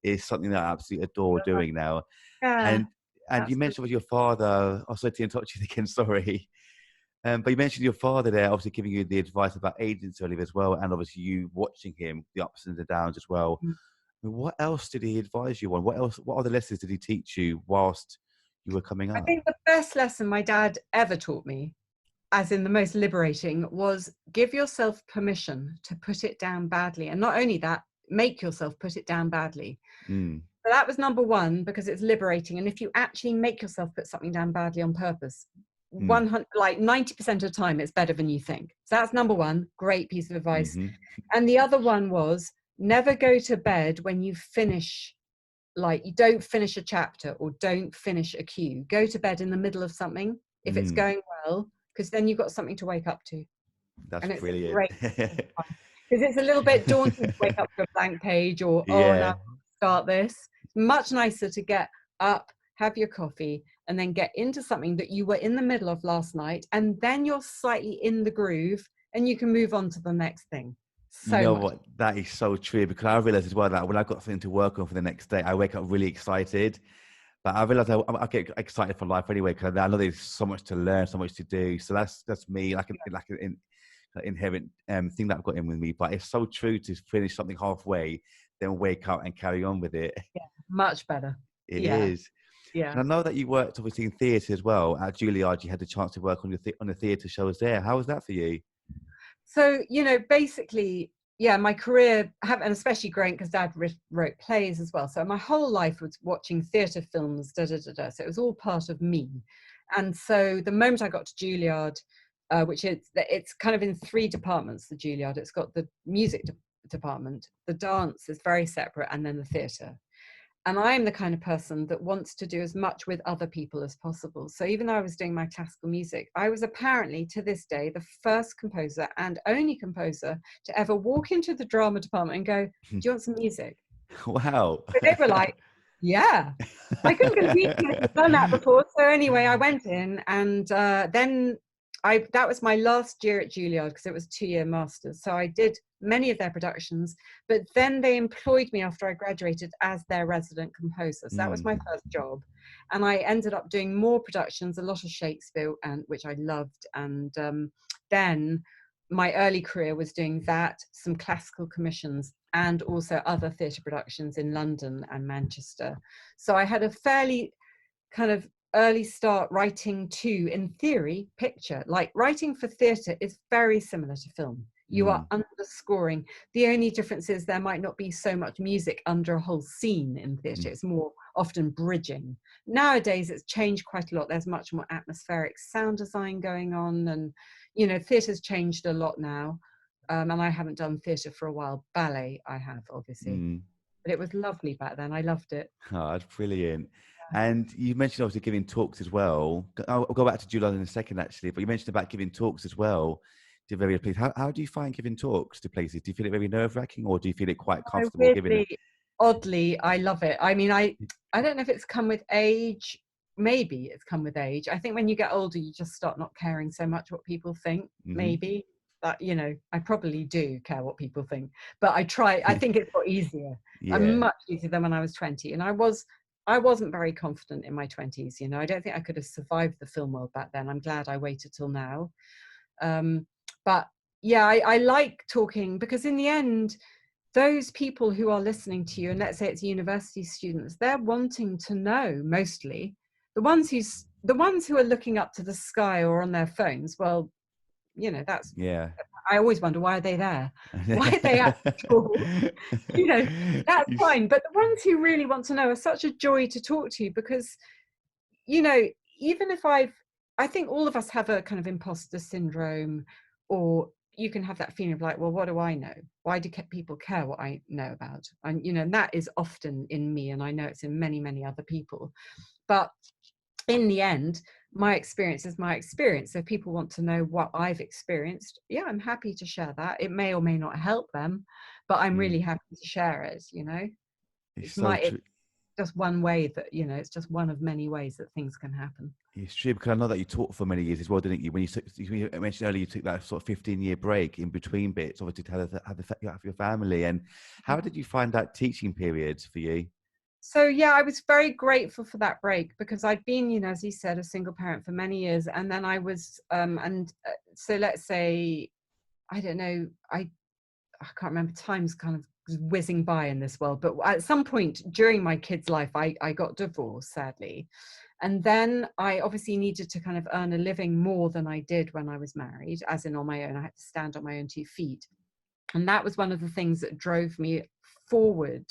is something that I absolutely adore doing now. Yeah. And you mentioned with your father. Oh, sorry to interrupt you again. Sorry. But you mentioned your father there, obviously giving you the advice about agency earlier as well, and obviously you watching him, the ups and the downs as well. Mm. I mean, what else did he advise you on? What else? What other lessons did he teach you whilst you were coming I up? think the best lesson my dad ever taught me, as in the most liberating, was give yourself permission to put it down badly. And not only that, make yourself put it down badly. Mm, So that was number one, because it's liberating. And if you actually make yourself put something down badly on purpose, mm, 90% of the time it's better than you think. So that's number one, great piece of advice. mm-hmm, And the other one was never go to bed when you finish, like you don't finish a chapter or don't finish a cue. Go to bed in the middle of something if it's mm. going well, because then you've got something to wake up to. That's And it's a brilliant. great, because it's a little bit daunting to wake up to a blank page or, oh, now Yeah, start this. It's much nicer to get up, have your coffee, and then get into something that you were in the middle of last night, and then you're slightly in the groove and you can move on to the next thing. you So know much. what? That is so true because I realized as well that when I've got something to work on for the next day, I wake up really excited. But I realize I get excited for life anyway because I know there's so much to learn, so much to do. So that's me, like an inherent thing that I've got in with me. But it's so true to finish something halfway, then wake up and carry on with it. Yeah, much better. It Yeah, is. yeah. And I know that you worked obviously in theatre as well. At Juilliard, you had the chance to work on on the theatre shows there. How was that for you? So, basically, yeah, my career, and especially growing, because Dad wrote plays as well. So my whole life was watching theatre films, da da da da. So it was all part of me. And so the moment I got to Juilliard, which it's kind of in 3 departments, the Juilliard. It's got the music department, the dance is very separate, and then the theatre. And I'm the kind of person that wants to do as much with other people as possible. So even though I was doing my classical music, I was apparently to this day the first composer and only composer to ever walk into the drama department and go, "Do you want some music?" Wow. So they were like, "Yeah." I couldn't believe I'd done that before. So anyway, I went in, and then that was my last year at Juilliard, because it was 2-year masters. So I did many of their productions, but then they employed me after I graduated as their resident composer. So that was my first job. And I ended up doing more productions, a lot of Shakespeare, and which I loved. And then my early career was doing that, some classical commissions, and also other theatre productions in London and Manchester. So I had a fairly kind of early start writing too, in theory, picture. Like writing for theatre is very similar to film. You are underscoring. The only difference is there might not be so much music under a whole scene in theatre. It's more often bridging. Nowadays, it's changed quite a lot. There's much more atmospheric sound design going on. And, theatre's changed a lot now. And I haven't done theatre for a while. Ballet, I have, obviously. Mm. But it was lovely back then. I loved it. Oh, that's brilliant. And you mentioned obviously giving talks as well. I'll go back to July in a second, actually. But you mentioned about giving talks as well to various places. How do you find giving talks to places? Do you feel it very nerve-wracking, or do you feel it quite comfortable giving it? Oddly, I love it. I mean, I don't know if it's come with age. Maybe it's come with age. I think when you get older, you just start not caring so much what people think. Maybe. But I probably do care what people think. But I try. I think it's got easier. Yeah. Much easier than when I was 20. And I wasn't very confident in my 20s. I don't think I could have survived the film world back then. I'm glad I waited till now. But yeah, I like talking, because in the end, those people who are listening to you, and let's say it's university students, they're wanting to know, mostly the ones who are looking up to the sky or on their phones. Well, that's, yeah. I always wonder, why are they there? Why are they at school? That's fine. But the ones who really want to know are such a joy to talk to, because, even if I think all of us have a kind of imposter syndrome, or you can have that feeling of like, well, what do I know? Why do people care what I know about? And, and that is often in me, and I know it's in many, many other people. But in the end, my experience is my experience. So if people want to know what I've experienced, yeah, I'm happy to share that. It may or may not help them, but I'm really happy to share it, you know. It's It's so true. just one way that, you know, it's just one of many ways that things can happen. It's true, because I know that you taught for many years as well, didn't you? When you mentioned earlier, you took that sort of 15-year break in between bits, obviously to have your family. And how did you find that teaching period for you? So yeah, I was very grateful for that break, because I'd been, you know, as you said, a single parent for many years, and then I was, so let's say, I don't know, I can't remember, time's kind of whizzing by in this world, but at some point during my kids' life, I got divorced, sadly. And then I obviously needed to kind of earn a living more than I did when I was married, as in on my own. I had to stand on my own 2 feet. And that was one of the things that drove me forward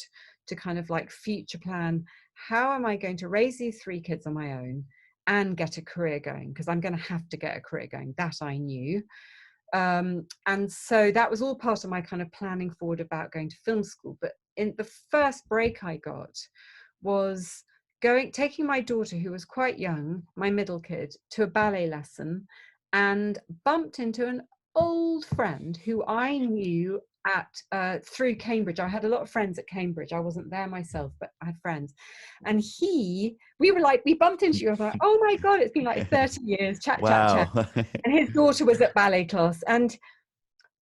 to kind of like future plan, how am I going to raise these 3 kids on my own and get a career going? Because I'm going to have to get a career going, that I knew. And so that was all part of my kind of planning forward about going to film school. But in the first break I got was taking my daughter, who was quite young, my middle kid, to a ballet lesson, and bumped into an old friend who I knew at through Cambridge. I had a lot of friends at Cambridge. I wasn't there myself, but I had friends. And we bumped into you. I was like, oh my God, it's been like 30 years, chat. Wow. And his daughter was at ballet class. And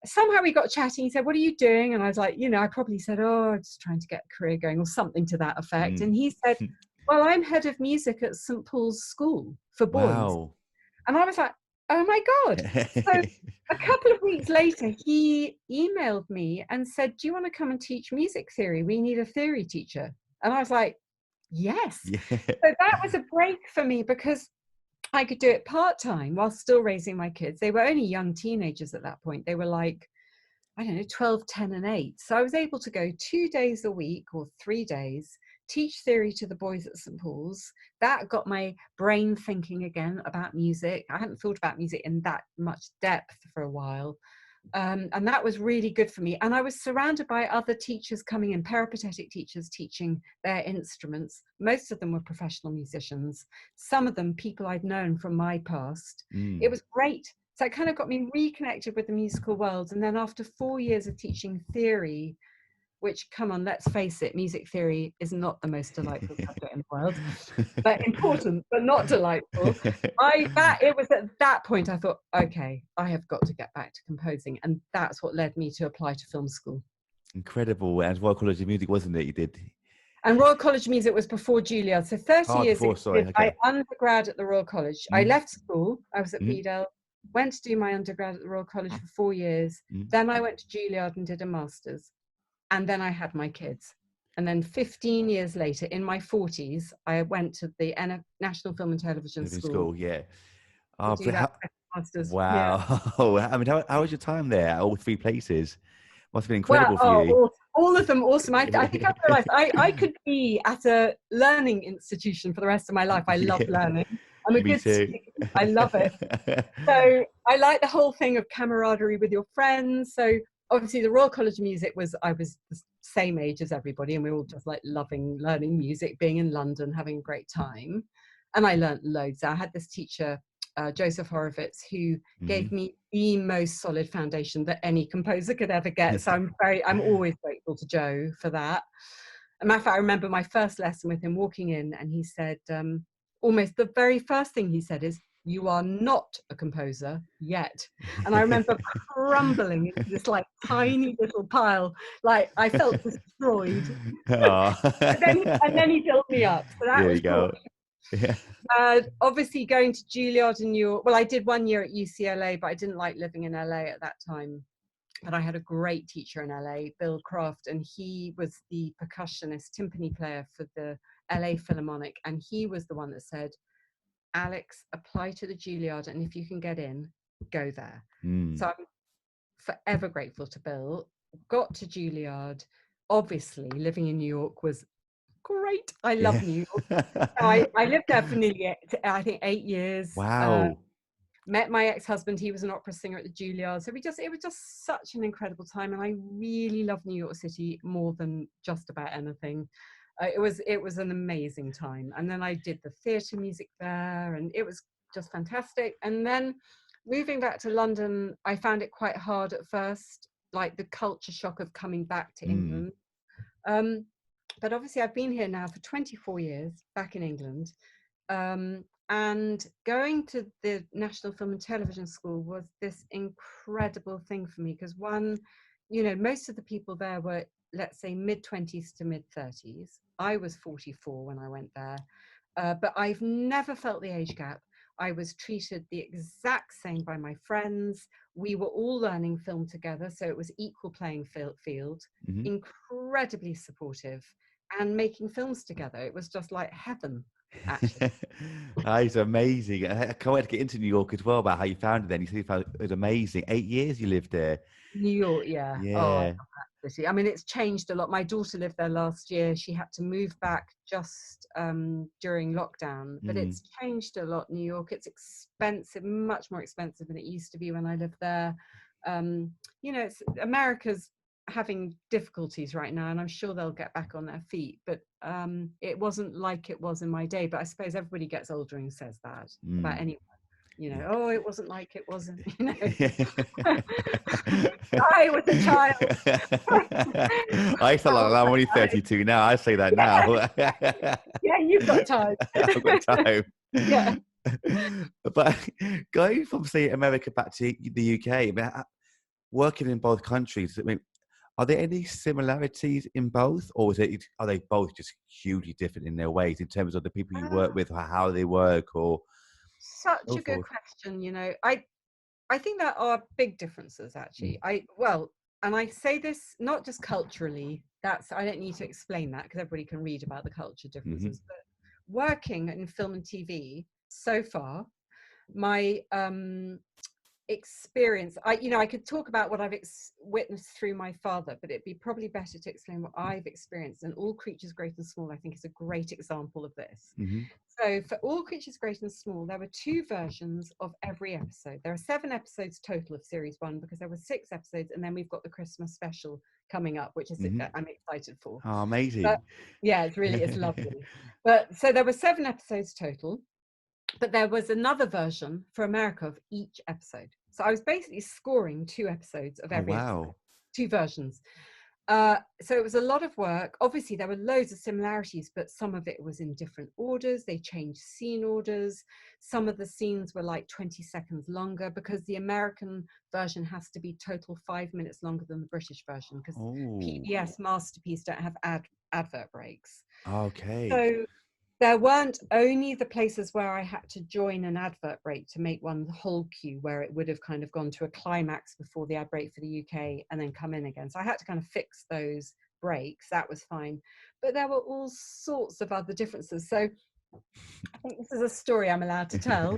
somehow we got chatting. He said, what are you doing? And I was like, you know, I probably said, oh, I'm just trying to get a career going or something to that effect. And he said, well, I'm head of music at St. Paul's School for boys. Wow. And I was like, oh my God. So a couple of weeks later, he emailed me and said, do you want to come and teach music theory? We need a theory teacher. And I was like, yes. Yeah. So that was a break for me, because I could do it part-time while still raising my kids. They were only young teenagers at that point. They were like, I don't know, 12, 10 and 8. So I was able to go 2 days a week or 3 days, teach theory to the boys at St. Paul's. That got my brain thinking again about music. I hadn't thought about music in that much depth for a while. And that was really good for me. And I was surrounded by other teachers coming in, peripatetic teachers teaching their instruments. Most of them were professional musicians. Some of them people I'd known from my past. It was great. So it kind of got me reconnected with the musical world. And then after 4 years of teaching theory, which, come on, let's face it, music theory is not the most delightful subject in the world, but important, but not delightful. It was at that point I thought, okay, I have got to get back to composing. And that's what led me to apply to film school. Incredible. And Royal College of Music, wasn't it? You did. And Royal College of Music was before Juilliard. So 30 years ago, okay. I undergrad at the Royal College. I left school. I was at BDEL, went to do my undergrad at the Royal College for 4 years. Then I went to Juilliard and did a master's. And then I had my kids. And then 15 years later, in my 40s, I went to the National Film and Television School. Yeah. To do that master's. Wow. Yeah. I mean, how was your time there at all 3 places? Must have been incredible for you. All of them awesome. I think I realized I could be at a learning institution for the rest of my life. I love learning. I'm a good student. I love it. So I like the whole thing of camaraderie with your friends. So obviously the Royal College of Music I was the same age as everybody, and we were all just like loving learning music, being in London, having a great time. And I learned loads. I had this teacher, Joseph Horowitz, who gave me the most solid foundation that any composer could ever get. So I'm always grateful to Joe for that. As a matter of fact, I remember my first lesson with him, walking in, and he said, almost the very first thing he said is, you are not a composer yet. And I remember crumbling into this like tiny little pile, like I felt destroyed. and then he built me up. So that was cool. Yeah. Obviously going to Juilliard in New York. Well, I did 1 year at UCLA, but I didn't like living in LA at that time. But I had a great teacher in LA, Bill Kraft, and he was the percussionist, timpani player for the LA Philharmonic. And he was the one that said, Alex, apply to the Juilliard, and if you can get in, go there. So I'm forever grateful to Bill. Got to Juilliard. Obviously, living in New York was great. I love New York. So I lived there for nearly, I think, 8 years. Wow. Met my ex-husband. He was an opera singer at the Juilliard. So it was just such an incredible time. And I really love New York City more than just about anything. It was an amazing time. And then I did the theatre music there, and it was just fantastic. And then moving back to London, I found it quite hard at first, like the culture shock of coming back to England. But obviously I've been here now for 24 years, back in England. And going to the National Film and Television School was this incredible thing for me, because one, you know, most of the people there were, let's say, mid-20s to mid-30s. I was 44 when I went there, but I've never felt the age gap. I was treated the exact same by my friends. We were all learning film together, so it was equal playing field, incredibly supportive, and making films together. It was just like heaven, actually. That is amazing. I can't wait to get into New York as well, about how you found it then. You said you found it was amazing. 8 years you lived there. New York, yeah. Oh, I Yeah. love that city. I mean, it's changed a lot. My daughter lived there last year. She had to move back just during lockdown, but it's changed a lot, New York. It's expensive, much more expensive than it used to be when I lived there. You know, America's having difficulties right now, and I'm sure they'll get back on their feet, but it wasn't like it was in my day. But I suppose everybody gets older and says that about anyone. You know, oh, it wasn't like it wasn't, you know. I was a child. I sound like I'm only 32 now. I say that now. Yeah, you've got time. I've got time. Yeah. But going from, say, America back to the UK, I mean, working in both countries, I mean, are there any similarities in both, or are they both just hugely different in their ways in terms of the people you work with, or how they work, or such a good question? You know, I think there are big differences, actually. And I say this not just culturally. I don't need to explain that, because everybody can read about the culture differences. But working in film and TV so far, my experience, I could talk about what I've witnessed through my father, but it'd be probably better to explain what I've experienced. And All Creatures Great and Small, I think, is a great example of this. So for All Creatures Great and Small, there were 2 versions of every episode. There are 7 episodes total of series 1, because there were 6 episodes, and then we've got the Christmas special coming up, which is I'm excited for. Oh, amazing. But, yeah, it's lovely. But so there were 7 episodes total. But there was another version for America of each episode. So I was basically scoring 2 episodes of every episode, 2 versions. So it was a lot of work. Obviously, there were loads of similarities, but some of it was in different orders. They changed scene orders. Some of the scenes were like 20 seconds longer, because the American version has to be total 5 minutes longer than the British version, because PBS Masterpiece don't have advert breaks. Okay. So there weren't only the places where I had to join an advert break to make one whole cue, where it would have kind of gone to a climax before the ad break for the UK and then come in again. So I had to kind of fix those breaks. That was fine. But there were all sorts of other differences. So I think this is a story I'm allowed to tell.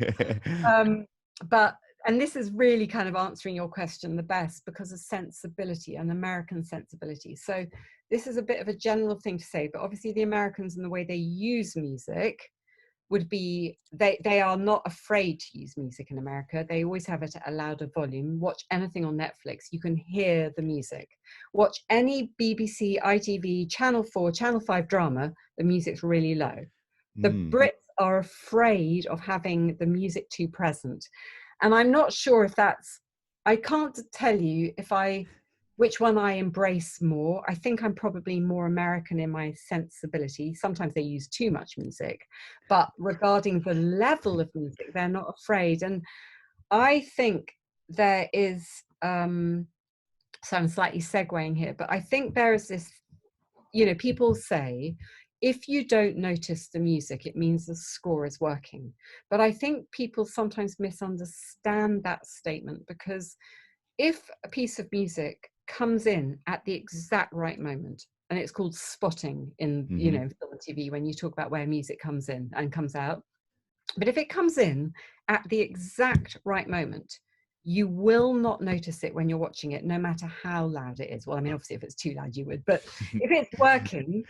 And this is really kind of answering your question the best, because of sensibility and American sensibility. So this is a bit of a general thing to say, but obviously the Americans and the way they use music would be, they are not afraid to use music in America. They always have it at a louder volume. Watch anything on Netflix, you can hear the music. Watch any BBC, ITV, Channel 4, Channel 5 drama, the music's really low. The Brits are afraid of having the music too present. And I'm not sure if I can't tell you which one I embrace more. I think I'm probably more American in my sensibility. Sometimes they use too much music, but regarding the level of music, they're not afraid. And I think there is, so I'm slightly segueing here, but I think there is this, people say, if you don't notice the music, it means the score is working. But I think people sometimes misunderstand that statement, because if a piece of music comes in at the exact right moment, and it's called spotting in, film and TV, when you talk about where music comes in and comes out. But if it comes in at the exact right moment, you will not notice it when you're watching it, no matter how loud it is. Well, I mean, obviously if it's too loud, you would, but if it's working,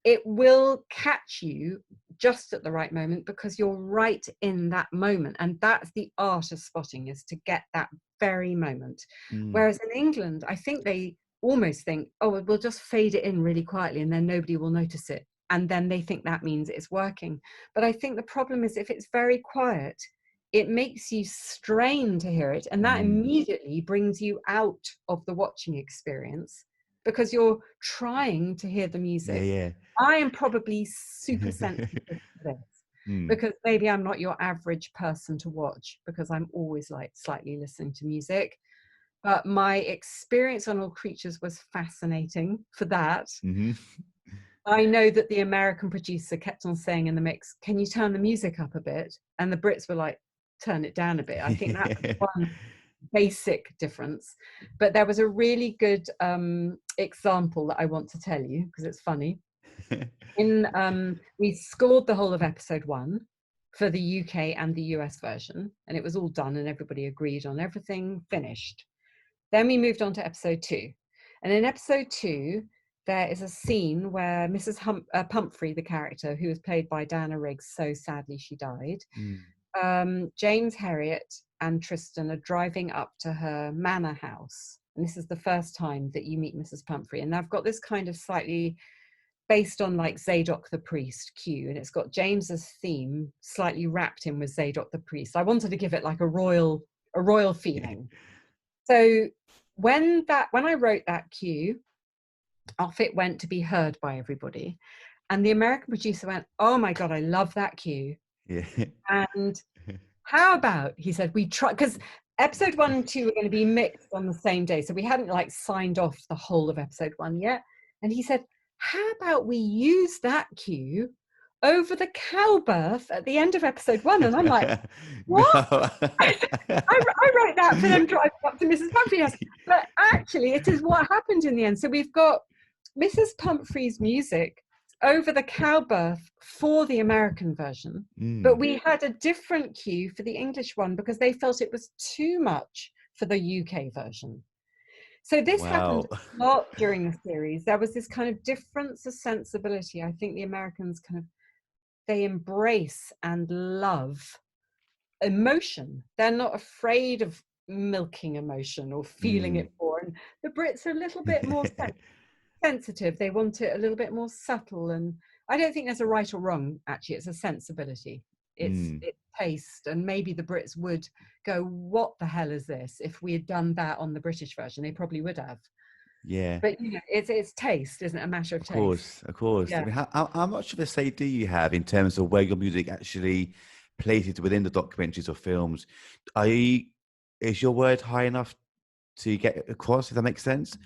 it will catch you just at the right moment, because you're right in that moment. And that's the art of spotting, is to get that very moment. Whereas in England, I think they almost think, oh, well, we'll just fade it in really quietly and then nobody will notice it. And then they think that means it's working. But I think the problem is if it's very quiet, it makes you strain to hear it. And that immediately brings you out of the watching experience because you're trying to hear the music. Yeah, I am probably super sensitive to this because maybe I'm not your average person to watch because I'm always like slightly listening to music. But my experience on All Creatures was fascinating for that. I know that the American producer kept on saying in the mix, can you turn the music up a bit? And the Brits were like, turn it down a bit. I think that was one basic difference. But there was a really good example that I want to tell you because it's funny. We scored the whole of episode 1 for the UK and the US version, and it was all done and everybody agreed on everything, finished. Then we moved on to episode 2. And in episode 2, there is a scene where Mrs. Pumphrey, the character, who was played by Diana Riggs, so sadly she died, James Herriot and Tristan are driving up to her manor house. And this is the first time that you meet Mrs. Pumphrey. And I've got this kind of slightly based on like Zadok the Priest cue, and it's got James's theme slightly wrapped in with Zadok the Priest. I wanted to give it like a royal feeling. So when I wrote that cue, off it went to be heard by everybody. And the American producer went, oh my God, I love that cue. Yeah. And how about, he said, we try, because episode 1 and 2 were going to be mixed on the same day. So we hadn't like signed off the whole of episode 1 yet. And he said, how about we use that cue over the cow birth at the end of episode 1? And I'm like, what? No. I wrote that for them driving up to Mrs. Pumphrey's house. But actually, it is what happened in the end. So we've got Mrs. Pumphrey's music over the cow birth for the American version. But we had a different cue for the English one because they felt it was too much for the UK version. So this happened a lot during the series. There was this kind of difference of sensibility. I think the Americans they embrace and love emotion. They're not afraid of milking emotion or feeling it for. And the Brits are a little bit more sensitive. They want it a little bit more subtle. And I don't think there's a right or wrong, actually. It's a sensibility. It's taste. And maybe the Brits would go, what the hell is this? If we had done that on the British version, they probably would have. Yeah. But you know, it's taste, isn't it? A matter of taste. Of course. Yeah. I mean, how much of a say do you have in terms of where your music actually places within the documentaries or films? Is your word high enough to get across, if that makes sense?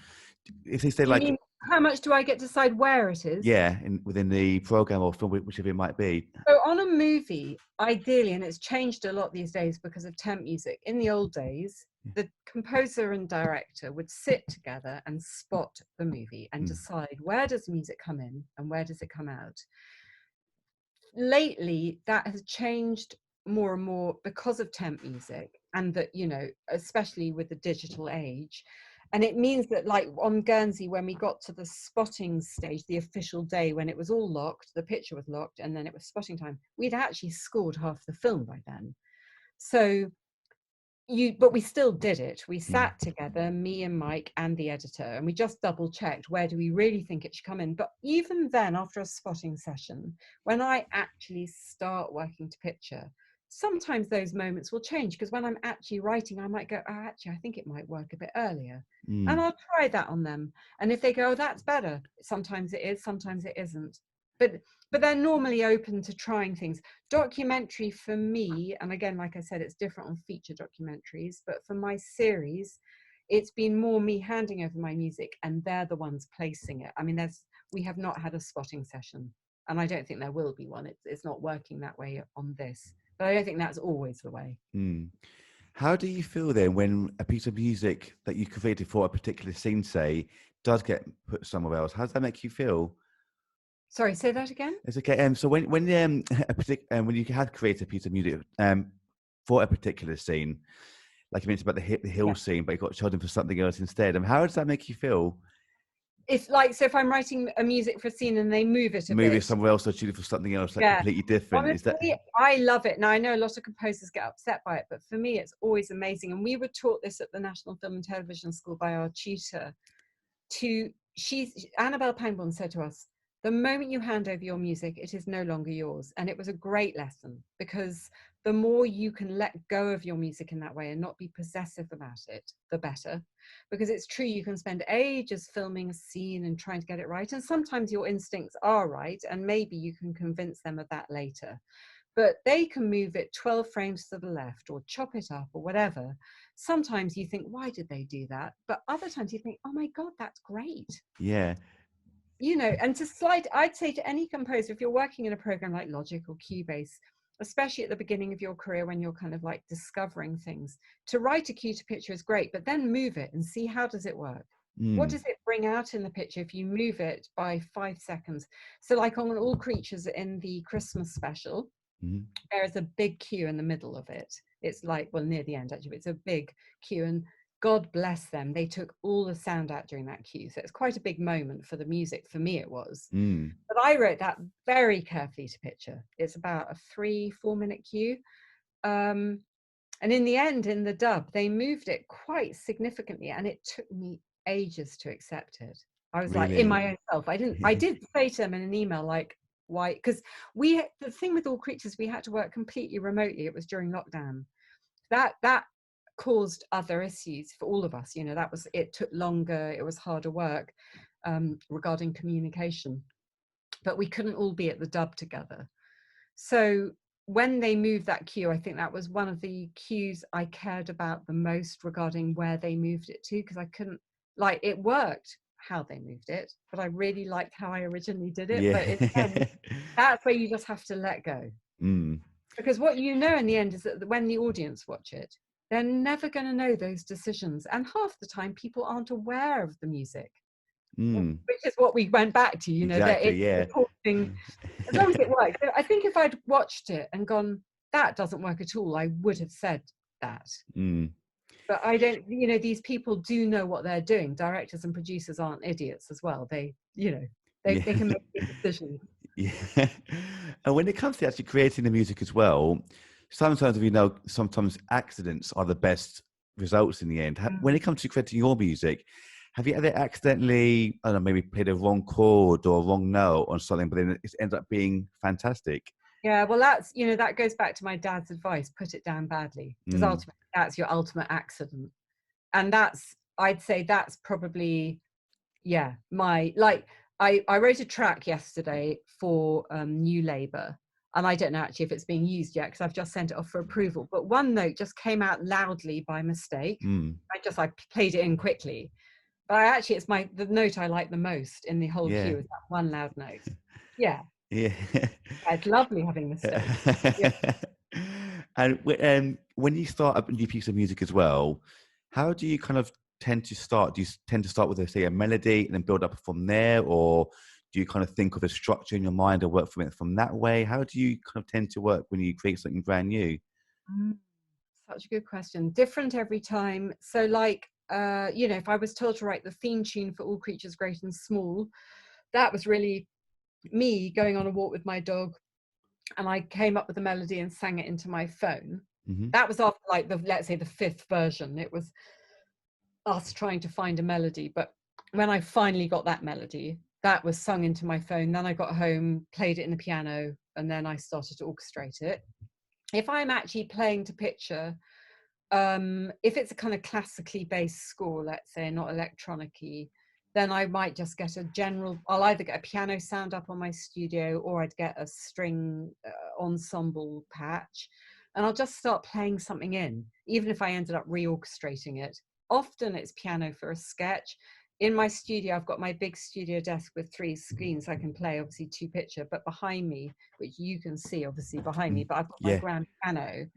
If they say you mean, how much do I get to decide where it is? Yeah, within the program or film, whichever it might be. So on a movie, ideally, and it's changed a lot these days because of temp music. In the old days, the composer and director would sit together and spot the movie and decide where does music come in and where does it come out. Lately, that has changed more and more because of temp music and that, you know, especially with the digital age. And it means that like on Guernsey, when we got to the spotting stage, the official day when it was all locked, the picture was locked, and then it was spotting time, we'd actually scored half the film by then. So but we still did it. We sat together, me and Mike and the editor, and we just double checked where do we really think it should come in. But even then, after a spotting session, when I actually start working to picture, sometimes those moments will change because when I'm actually writing, I might go, oh, actually, I think it might work a bit earlier. And I'll try that on them. And if they go, oh, that's better, sometimes it is, sometimes it isn't. But they're normally open to trying things. Documentary for me, and again, like I said, it's different on feature documentaries, but for my series, it's been more me handing over my music and they're the ones placing it. I mean, we have not had a spotting session, and I don't think there will be one. It's not working that way on this. But I don't think that's always the way. How do you feel then when a piece of music that you created for a particular scene, say, does get put somewhere else? How does that make you feel? Sorry, say that again. It's okay. So when you had created a piece of music for a particular scene, like you mentioned about the hill scene, but you got chosen for something else instead, how does that make you feel? It's like, so if I'm writing a music for a scene and they move it a bit. Move it somewhere else or choose it for something else completely different. Honestly, I love it. Now, I know a lot of composers get upset by it, but for me, it's always amazing. And we were taught this at the National Film and Television School by our tutor. Annabelle Pangborn said to us, the moment you hand over your music, it is no longer yours. And it was a great lesson, because the more you can let go of your music in that way and not be possessive about it, the better. Because it's true, you can spend ages filming a scene and trying to get it right. And sometimes your instincts are right, and maybe you can convince them of that later. But they can move it 12 frames to the left or chop it up or whatever. Sometimes you think, why did they do that? But other times you think, oh my God, that's great. Yeah. You know, and I'd say to any composer, if you're working in a program like Logic or Cubase, especially at the beginning of your career when you're kind of like discovering things, to write a cue to picture is great, but then move it and see how does it work. What does it bring out in the picture if you move it by 5 seconds? So like on All Creatures in the Christmas special, there is a big cue in the middle of it. It's like, well, near the end actually, but it's a big cue, and God bless them, they took all the sound out during that cue. So it's quite a big moment for the music. For me, it was. But I wrote that very carefully to picture. It's about a 3-4 minute cue. And in the end, in the dub, they moved it quite significantly, and it took me ages to accept it. I was like, in my own self, I did say to them in an email, like, why? Because the thing with All Creatures, we had to work completely remotely. It was during lockdown. That caused other issues for all of us. You know, it took longer, it was harder work regarding communication, but we couldn't all be at the dub together. So when they moved that cue, I think that was one of the cues I cared about the most regarding where they moved it to, because I couldn't, like, it worked how they moved it, but I really liked how I originally did it. But in the end, that's where you just have to let go. Because what you know in the end is that when the audience watch it, they're never going to know those decisions. And half the time, people aren't aware of the music, which is what we went back to, you know, exactly, that it's supporting, as long as it works. I think if I'd watched it and gone, that doesn't work at all, I would have said that. But I don't, you know, these people do know what they're doing. Directors and producers aren't idiots as well. They, you know, they can make big decisions. Yeah. And when it comes to actually creating the music as well, sometimes we know sometimes accidents are the best results in the end. When it comes to creating your music, have you ever accidentally, I don't know, maybe played a wrong chord or a wrong note on something, but then it ends up being fantastic? Yeah, well, that's, you know, that goes back to my dad's advice: put it down badly, because ultimately that's your ultimate accident. And I'd say that's probably, yeah, I wrote a track yesterday for New Labour, and I don't know actually if it's being used yet because I've just sent it off for approval, but one note just came out loudly by mistake. I played it in quickly, but it's the note I like the most in the whole cue, is that one loud note. Yeah, it's lovely having mistakes. And when you start up a new piece of music as well, how do you kind of tend to start? Do you tend to start with, say, a melody and then build up from there, or do you kind of think of a structure in your mind and work from it from that way? How do you kind of tend to work when you create something brand new? Such a good question. Different every time. So like, you know, if I was told to write the theme tune for All Creatures Great and Small, that was really me going on a walk with my dog, and I came up with a melody and sang it into my phone. That was after, like, let's say the 5th version. It was us trying to find a melody, but when I finally got that melody, that was sung into my phone. Then I got home, played it in the piano, and then I started to orchestrate it. If I'm actually playing to picture, if it's a kind of classically based score, let's say, not electronic-y, then I might just get I'll either get a piano sound up on my studio, or I'd get a string ensemble patch, and I'll just start playing something in, even if I ended up reorchestrating it. Often it's piano for a sketch. In my studio, I've got my big studio desk with 3 screens. I can play, obviously, 2 picture, but behind me, which you can see obviously behind me, but I've got my grand piano,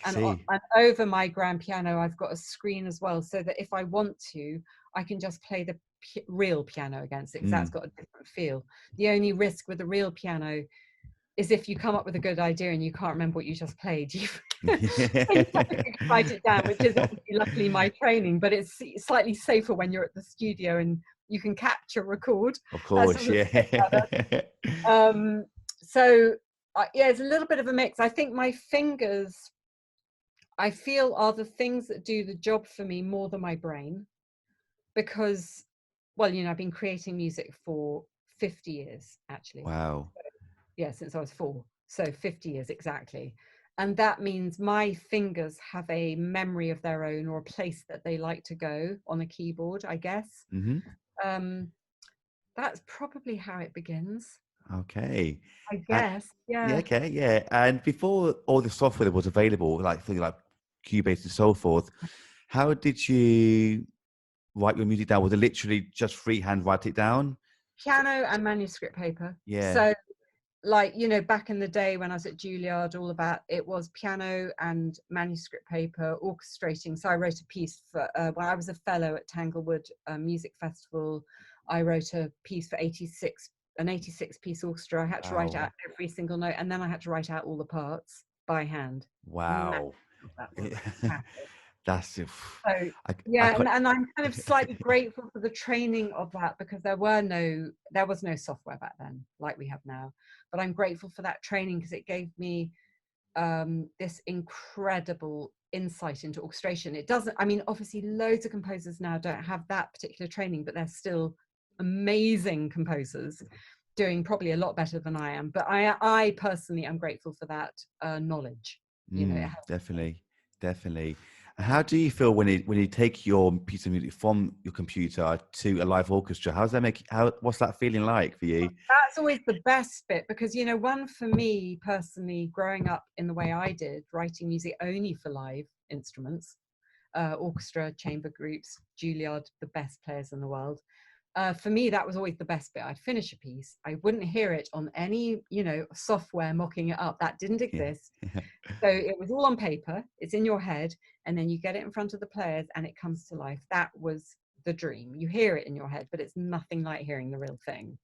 and over my grand piano, I've got a screen as well, so that if I want to, I can just play the real piano against it, because that's got a different feel. The only risk with the real piano is if you come up with a good idea and you can't remember what you just played, you have to write it down, which is obviously luckily my training, but it's slightly safer when you're at the studio and you can capture record. Of course, So yeah, it's a little bit of a mix. I think my fingers, I feel, are the things that do the job for me more than my brain, because well, I've been creating music for 50 years, actually. Wow. Yeah, since I was 4. So 50 years exactly. And that means my fingers have a memory of their own, or a place that they like to go on a keyboard, I guess. Mm-hmm. Um, that's probably how it begins, Okay. I And guess. yeah, Yeah. okay, yeah. And before all the software that was available, like things like Cubase and so forth, how did you write your music down? Was it literally just freehand write it down? Piano and manuscript paper. Yeah. So, like, back in the day when I was at Juilliard, all about it was piano and manuscript paper, orchestrating. So I wrote a piece for when I was a fellow at Tanglewood Music Festival. I wrote a piece for an 86 piece orchestra. I had to write Wow. out every single note, and then I had to write out all the parts by hand. Massive, Wow. that was massive. That's So I yeah, quite and I'm kind of slightly grateful for the training of that, because there was no software back then like we have now. But I'm grateful for that training, because it gave me this incredible insight into orchestration. It doesn't, I mean, obviously loads of composers now don't have that particular training, but they're still amazing composers doing probably a lot better than I am. But I personally am grateful for that knowledge. It helps me. definitely, definitely. How do you feel when you take your piece of music from your computer to a live orchestra? How's that make? What's that feeling like for you? That's always the best bit, because one, for me personally, growing up in the way I did, writing music only for live instruments, orchestra, chamber groups, Juilliard, the best players in the world. For me, that was always the best bit. I'd finish a piece, I wouldn't hear it on any software mocking it up. That didn't Yeah. exist. So it was all on paper, it's in your head, and then you get it in front of the players and it comes to life. That was the dream. You hear it in your head, but it's nothing like hearing the real thing.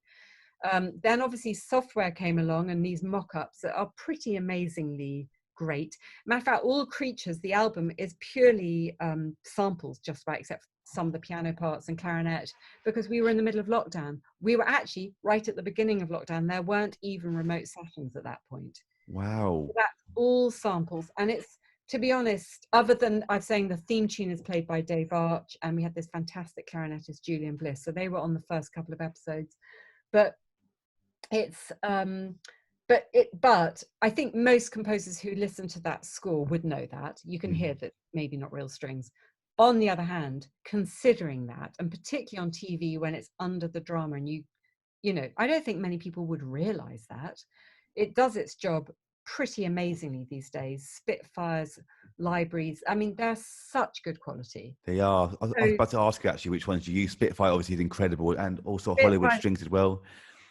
Then obviously software came along, and these mock-ups that are pretty amazingly great. Matter of fact, All Creatures, the album, is purely samples, just about, except some of the piano parts and clarinet, because we were in the middle of lockdown. We were actually right at the beginning of lockdown. There weren't even remote sessions at that point. Wow. So that's all samples. And it's, to be honest, other than I'm saying the theme tune is played by Dave Arch, and we had this fantastic clarinetist, Julian Bliss. So they were on the first couple of episodes. But it's but I think most composers who listen to that score would know that. You can hear that maybe not real strings. On the other hand, considering that, and particularly on TV when it's under the drama, and I don't think many people would realize that it does its job pretty amazingly these days. Spitfires, libraries, I mean, they're such good quality. They are. I was So about to ask you actually which ones you use. Spitfire obviously is incredible, and also Hollywood Spitfire, strings as well.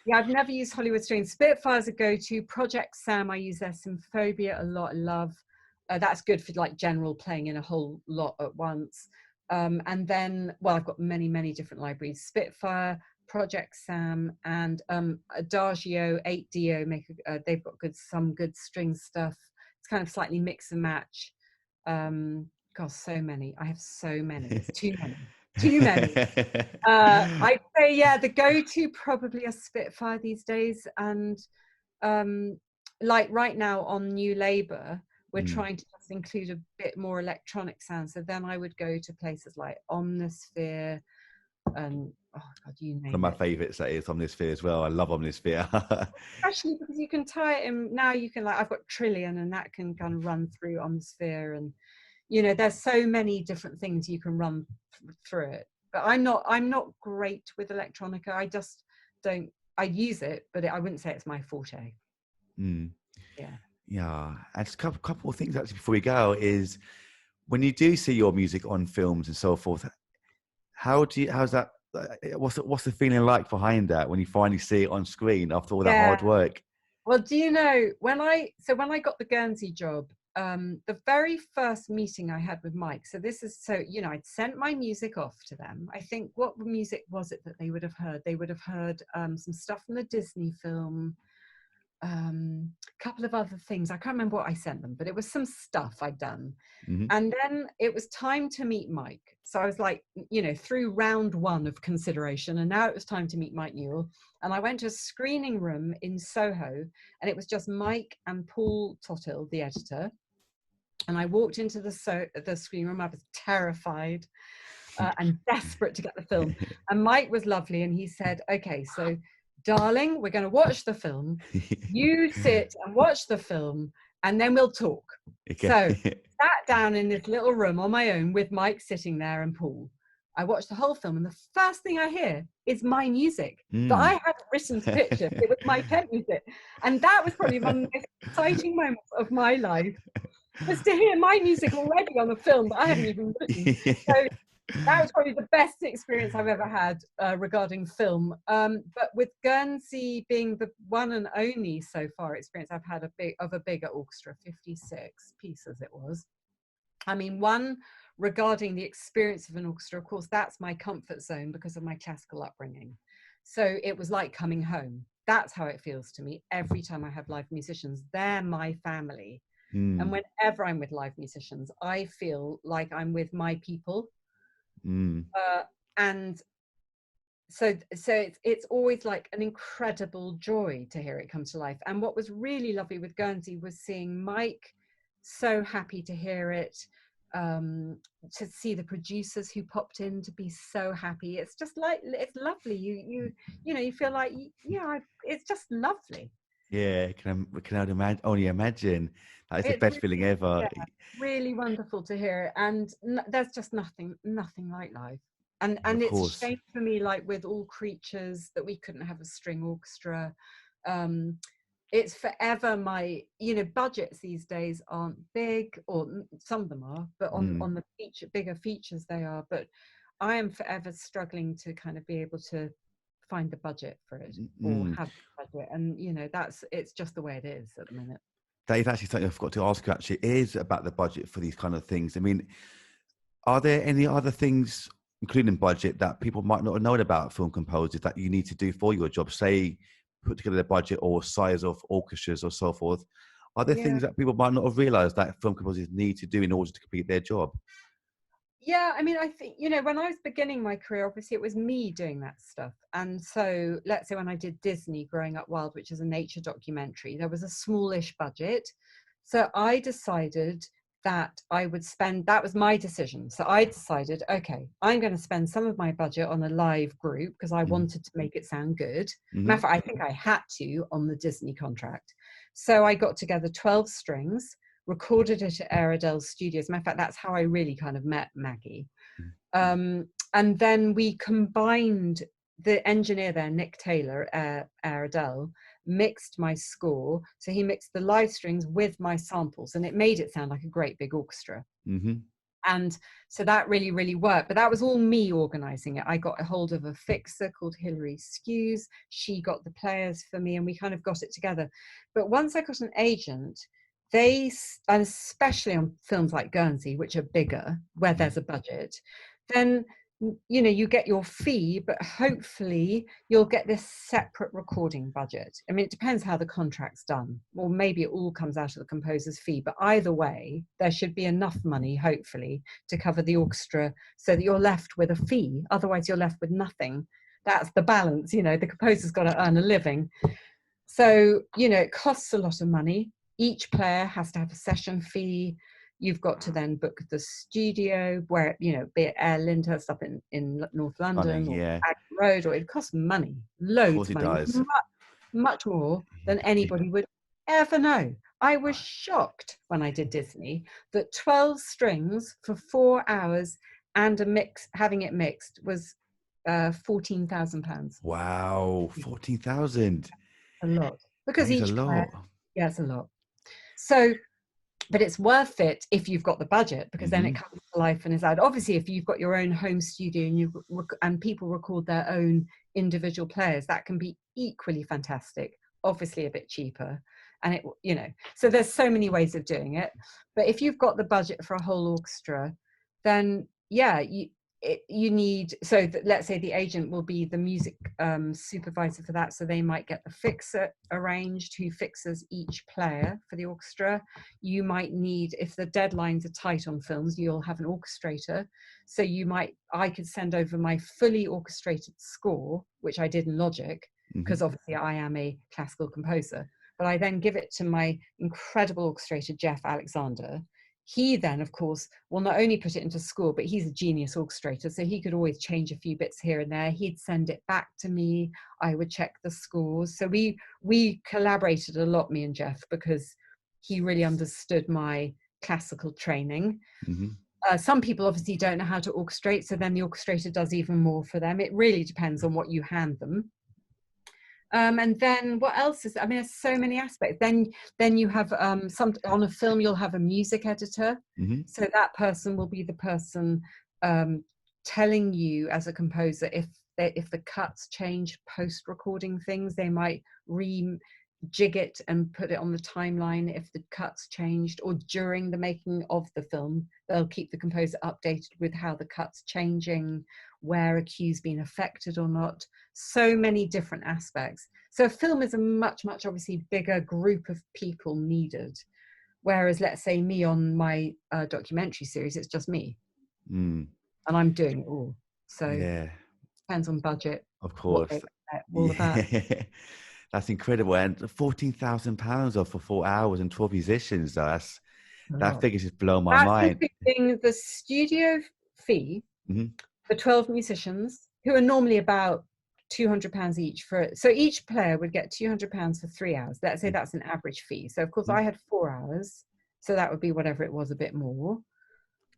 yeah, I've never used Hollywood strings. Spitfire's a go-to. Project Sam, I use their Symphobia a lot. I love. That's good for like general playing in a whole lot at once. And then, well, I've got many, many different libraries. Spitfire, Project Sam, and Adagio, 8Dio. They've got some good string stuff. It's kind of slightly mix and match. Gosh, so many. I have so many. It's too many. Too many. I'd say, yeah, the go-to probably a Spitfire these days. And like right now on New Labour, we're trying to just include a bit more electronic sound. So then I would go to places like Omnisphere and, oh God, you One of name my it. favourites that is Omnisphere as well. I love Omnisphere. Especially because you can tie it in, now you can, like, I've got Trillion, and that can kind of run through Omnisphere, and there's so many different things you can run through it. But I'm not great with electronica. I just don't. I use it, but I wouldn't say it's my forte. Yeah. Yeah, and just a couple of things actually before we go is when you do see your music on films and so forth, how's that? What's the feeling like behind that when you finally see it on screen after all that hard Yeah. work? Well, do you know when I got the Guernsey job, the very first meeting I had with Mike. So this is I'd sent my music off to them. I think, what music was it that they would have heard? They would have heard some stuff from the Disney film, a couple of other things. I can't remember what I sent them, but it was some stuff I'd done. And then it was time to meet Mike. So I was like, through round one of consideration, and now it was time to meet Mike Newell. And I went to a screening room in Soho, and it was just Mike and Paul Tottill, the editor. And I walked into the screening room. I was terrified. and desperate to get the film. And Mike was lovely, and he said, okay, so darling, we're going to watch the film. You sit and watch the film, and then we'll talk. Okay. So sat down in this little room on my own with Mike sitting there and Paul. I watched the whole film, and the first thing I hear is my music that I hadn't written to picture. It was my pen music. And that was probably one of the most exciting moments of my life, was to hear my music already on a film that I hadn't even written. So that was probably the best experience I've ever had regarding film. But with Guernsey being the one and only so far experience I've had of a bigger orchestra, 56 pieces it was. I mean, one, regarding the experience of an orchestra, of course, that's my comfort zone because of my classical upbringing. So it was like coming home. That's how it feels to me every time I have live musicians. They're my family. And whenever I'm with live musicians, I feel like I'm with my people. And so it's always like an incredible joy to hear it come to life. And what was really lovely with Guernsey was seeing Mike so happy to hear it, to see the producers who popped in to be so happy. It's just like, it's lovely. You know, you feel like, it's just lovely. Yeah, can only imagine. That is the best feeling ever. Yeah, really wonderful to hear. And there's just nothing like live. And it's a shame for me, like with All Creatures, that we couldn't have a string orchestra. It's forever my, budgets these days aren't big, or some of them are, but on the bigger features they are. But I am forever struggling to kind of be able to find the budget for it, or have the budget. And, it's just the way it is at the minute. That is actually something I forgot to ask you, actually, is about the budget for these kind of things. I mean, are there any other things, including budget, that people might not have known about film composers that you need to do for your job? Say, put together the budget or size of orchestras or so forth. Are there things that people might not have realized that film composers need to do in order to complete their job? Yeah, I mean, I think, when I was beginning my career, obviously it was me doing that stuff. And so let's say when I did Disney Growing Up Wild, which is a nature documentary, there was a smallish budget. So I decided that I would spend, that was my decision. So I decided, okay, I'm going to spend some of my budget on a live group because I wanted to make it sound good. Matter of fact, I think I had to on the Disney contract. So I got together 12 strings, recorded it at Airedale Studios. Matter of fact, that's how I really kind of met Maggie. And then we combined, the engineer there, Nick Taylor at Airedale, mixed my score. So he mixed the live strings with my samples, and it made it sound like a great big orchestra. And so that really, really worked. But that was all me organizing it. I got a hold of a fixer called Hilary Skews. She got the players for me, and we kind of got it together. But once I got an agent, they, and especially on films like Guernsey, which are bigger, where there's a budget, then you get your fee, but hopefully you'll get this separate recording budget. I mean, it depends how the contract's done, or maybe it all comes out of the composer's fee, but either way, there should be enough money, hopefully, to cover the orchestra so that you're left with a fee. Otherwise, you're left with nothing. That's the balance, the composer's got to earn a living. So, it costs a lot of money. Each player has to have a session fee. You've got to then book the studio where, be it Air Lyndhurst up in North London, or Abbey Road, or it costs money, loads of money, much more than anybody would ever know. I was shocked when I did Disney that 12 strings for 4 hours and having it mixed was £14,000. Wow, 14,000. A lot. Because each player, it's a lot. So, but it's worth it if you've got the budget, because then it comes to life and is out. Obviously, if you've got your own home studio and people record their own individual players, that can be equally fantastic. Obviously, a bit cheaper, and so there's so many ways of doing it. But if you've got the budget for a whole orchestra, then you need, so that, let's say the agent will be the music supervisor for that, so they might get the fixer arranged who fixes each player for the orchestra. You might need, if the deadlines are tight on films, you'll have an orchestrator. So I could send over my fully orchestrated score, which I did in Logic, because obviously I am a classical composer, but I then give it to my incredible orchestrator Jeff Alexander. he then, of course, will not only put it into score, but he's a genius orchestrator, so he could always change a few bits here and there. He'd send it back to me. I would check the scores. So we collaborated a lot, me and Jeff, because he really understood my classical training. Some people obviously don't know how to orchestrate, so then the orchestrator does even more for them. It really depends on what you hand them. And then what else is, I mean, there's so many aspects. Then you have on a film, you'll have a music editor. So that person will be the person telling you as a composer if the cuts change post-recording things. They might jig it and put it on the timeline if the cuts changed, or during the making of the film they'll keep the composer updated with how the cuts changing, where a cue's been affected or not. So many different aspects. So a film is a much obviously bigger group of people needed, whereas let's say me on my documentary series, it's just me and I'm doing it all. So yeah, depends on budget, of course, all of that. That's incredible. And £14,000 for 4 hours and 12 musicians, that figure just blow my mind. That's including the studio fee for 12 musicians, who are normally about £200 each so each player would get £200 for 3 hours. Let's say that's an average fee. So of course I had 4 hours, so that would be whatever it was, a bit more.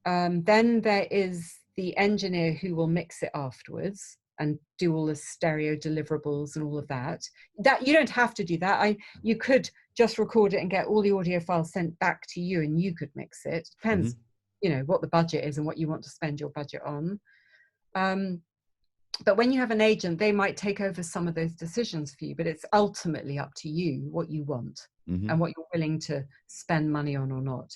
Then there is the engineer who will mix it afterwards and do all the stereo deliverables and all of that. That you don't have to do that. You could just record it and get all the audio files sent back to you, and you could mix it. Depends, what the budget is and what you want to spend your budget on. But when you have an agent, they might take over some of those decisions for you, but it's ultimately up to you what you want and what you're willing to spend money on or not.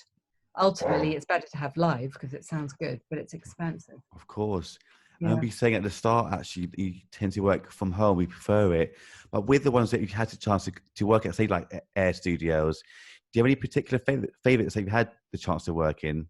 Ultimately, it's better to have live because it sounds good, but it's expensive. Of course. Yeah. I'll be saying at the start, actually, you tend to work from home. We prefer it. But with the ones that you've had the chance to work at, say, like Air Studios, do you have any particular favorites that you've had the chance to work in?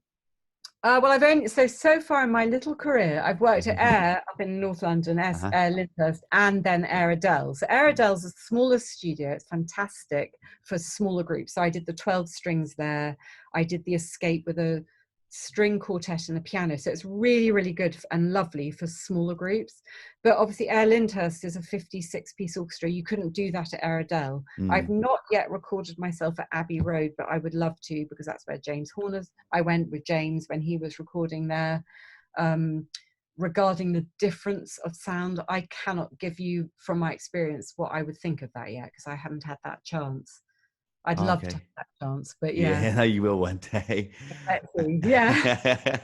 Well, I've only so far in my little career, I've worked at Air up in North London, Air Lyndhurst, and then Air Adele. So Air Adele's the smallest studio. It's fantastic for smaller groups. So I did the 12 strings there. I did the Escape with a string quartet and a piano. So it's really good and lovely for smaller groups. But obviously Air Lyndhurst is a 56-piece orchestra. You couldn't do that at Air Adele. I've not yet recorded myself at Abbey Road, but I would love to, because that's where James Horner's. I went with James when he was recording there. Regarding the difference of sound, I cannot give you from my experience what I would think of that yet, because I haven't had that chance. I'd love to have that chance, but yeah, you will one day. Yeah.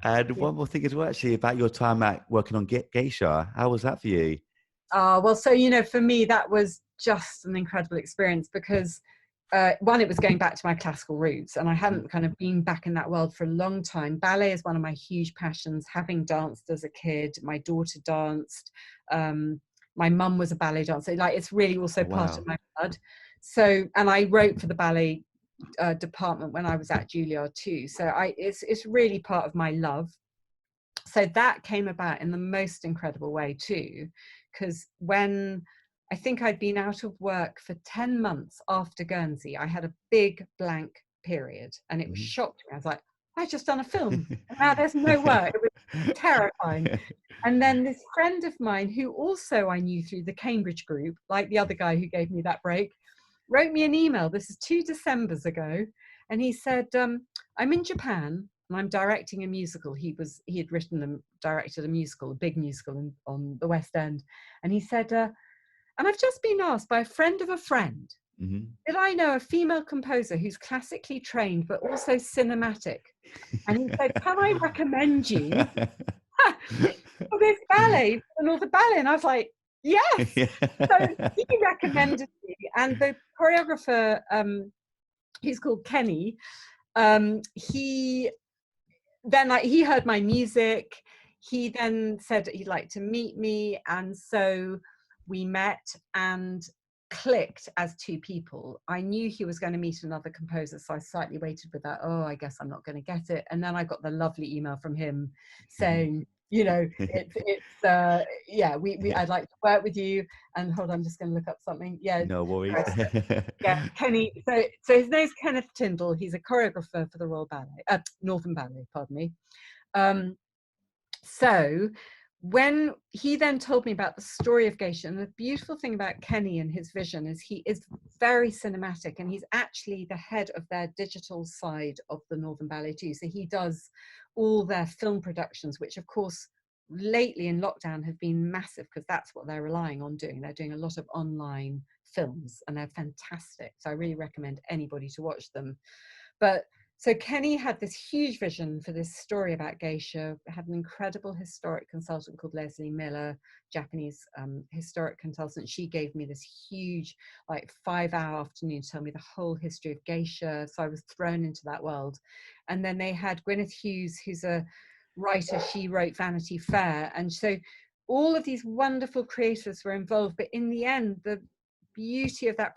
And one more thing as well, actually, about your time working on Geisha. How was that for you? Well, so for me that was just an incredible experience, because one, it was going back to my classical roots, and I hadn't kind of been back in that world for a long time. Ballet is one of my huge passions, having danced as a kid. My daughter danced. My mum was a ballet dancer. Like, it's really also part of my blood. So, and I wrote for the ballet department when I was at Juilliard too. So it's really part of my love. So that came about in the most incredible way too, because when I think I'd been out of work for 10 months after Guernsey, I had a big blank period, and it was shocked me. I was like, I've just done a film, and now there's no work. It was terrifying. And then this friend of mine, who also I knew through the Cambridge group, like the other guy who gave me that break, wrote me an email. This is 2 Decembers ago. And he said, I'm in Japan and I'm directing a musical. He had written and directed a musical, a big musical on the West End. And he said, and I've just been asked by a friend of a friend, did I know a female composer who's classically trained but also cinematic? And he said, can I recommend you for this ballet, and all the ballet? And I was like, yes. So he recommended me, and the choreographer, he's called Kenny, he heard my music. He then said he'd like to meet me, and so we met and clicked as two people. I knew he was going to meet another composer, so I slightly waited with that. Oh, I guess I'm not going to get it. And then I got the lovely email from him saying, you know, yeah, I'd like to work with you. And hold on, I'm just going to look up something. Yeah. No worries. Yeah, Kenny. So his name's Kenneth Tindall. He's a choreographer for the Royal Ballet, Northern Ballet, pardon me. So when he then told me about the story of Geisha, and the beautiful thing about Kenny and his vision is he is very cinematic, and he's actually the head of their digital side of the Northern Ballet too. So he does all their film productions, which of course lately in lockdown have been massive, because that's what they're relying on doing. They're doing a lot of online films, and they're fantastic. So I really recommend anybody to watch them. But so Kenny had this huge vision for this story about geisha, had an incredible historic consultant called Leslie Miller, Japanese historic consultant. She gave me this huge, like 5-hour afternoon to tell me the whole history of geisha. So I was thrown into that world. And then they had Gwyneth Hughes, who's a writer. She wrote Vanity Fair. And so all of these wonderful creators were involved. But in the end, the beauty of that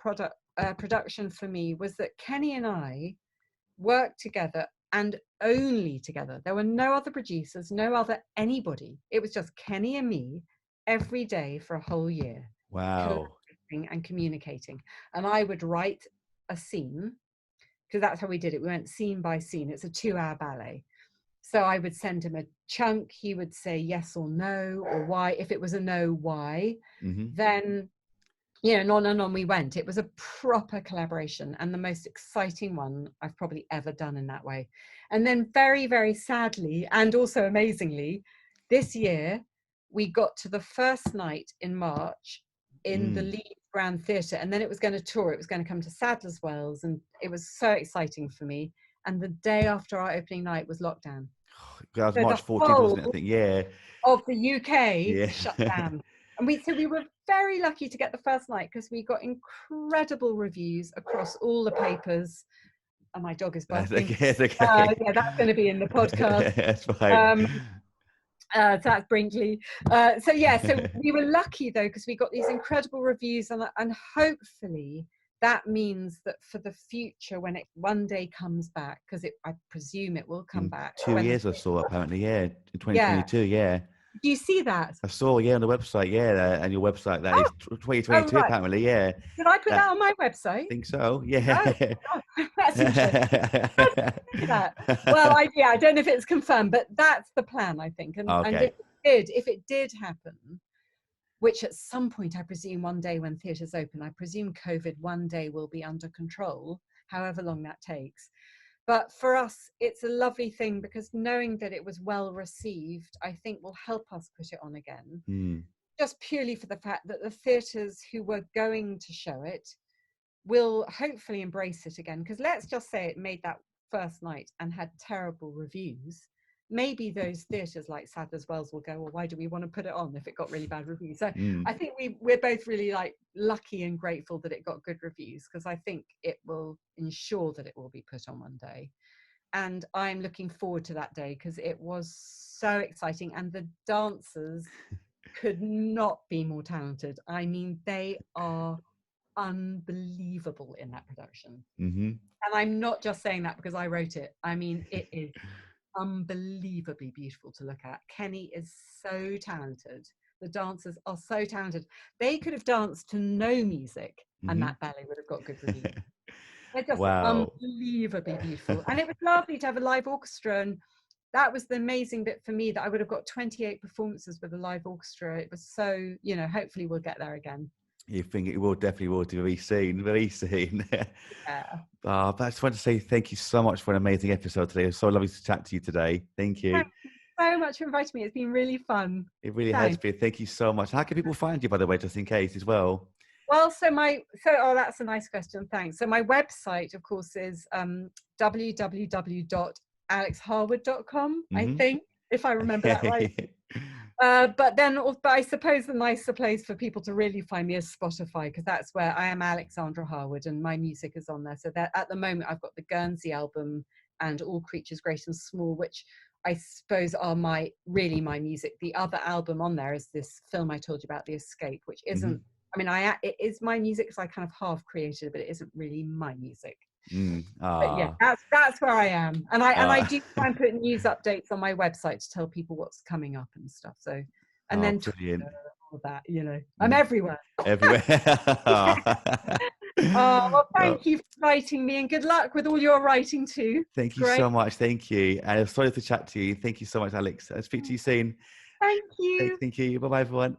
production for me was that Kenny and I worked together, and only together. There were no other producers, no other anybody. It was just Kenny and me every day for a whole year. Wow. Collaborating and communicating. And I would write a scene, because that's how we did it. We went scene by scene. It's a 2-hour ballet. So I would send him a chunk. He would say yes or no, or why. If it was a no, why? Then, you know, and on and on we went. It was a proper collaboration, and the most exciting one I've probably ever done in that way. And then very, very sadly, and also amazingly, this year we got to the first night in March in the Leeds Grand Theatre, and then it was going to tour. It was going to come to Sadler's Wells, and it was so exciting for me. And the day after our opening night was lockdown. That was So March 14th, wasn't it? I think, yeah. Of the UK shut down. And we were very lucky to get the first night, because we got incredible reviews across all the papers. And my dog is barking. That's okay. Yeah, that's going to be in the podcast. That's fine. So that's Brinkley. So we were lucky though, because we got these incredible reviews, and hopefully that means that for the future, when it one day comes back, because I presume it will come back. 2 years or so, apparently, yeah. In 2022, yeah. Do you see that? I saw, yeah, on the website, yeah, and your website, that is 2022, right. Apparently, yeah. Did I put that on my website? I think so, yeah. Oh, that's interesting. Well, I don't know if it's confirmed, but that's the plan, I think. And, okay. and if it did happen, which at some point, I presume one day when theatres open, I presume COVID one day will be under control, however long that takes. But for us, it's a lovely thing, because knowing that it was well received, I think will help us put it on again. Just purely for the fact that the theatres who were going to show it will hopefully embrace it again. Because let's just say it made that first night and had terrible reviews. Maybe those theatres like Sadler's Wells will go, well, why do we want to put it on if it got really bad reviews? So I think we're both really lucky and grateful that it got good reviews, because I think it will ensure that it will be put on one day. And I'm looking forward to that day, because it was so exciting, and the dancers could not be more talented. I mean, they are unbelievable in that production. And I'm not just saying that because I wrote it. I mean, it is unbelievably beautiful to look at. Kenny is so talented. The dancers are so talented. They could have danced to no music, and that ballet would have got good reviews. They're just unbelievably beautiful. And it was lovely to have a live orchestra, and that was the amazing bit for me, that I would have got 28 performances with a live orchestra. It was so, you know, hopefully we'll get there again. You think it will, definitely will do very soon. Yeah. But I just want to say thank you so much for an amazing episode today. It was so lovely to chat to you today. Thank you. Thank you so much for inviting me. It's been really fun. It really has been. Thank you so much. How can people find you, by the way, just in case as well? Well, that's a nice question. Thanks. So my website, of course, is www.alexharwood.com, I think, if I remember that right. But I suppose the nicer place for people to really find me is Spotify, because that's where I am Alexandra Harwood, and my music is on there. So that at the moment I've got the Guernsey album and All Creatures Great and Small, which I suppose are my music. The other album on there is this film I told you about, The Escape, which isn't, I mean, it is my music, because I kind of half created it, but it isn't really my music. But yeah, that's where I am, and I do try and put news updates on my website to tell people what's coming up and stuff. So, and then brilliant. Twitter, all that, you know, I'm everywhere. Everywhere. Well, thank you for inviting me, and good luck with all your writing too. Thank you so much. Thank you, and I'm sorry to chat to you. Thank you so much, Alex. I'll speak to you soon. Thank you. Thank you. Bye bye, everyone.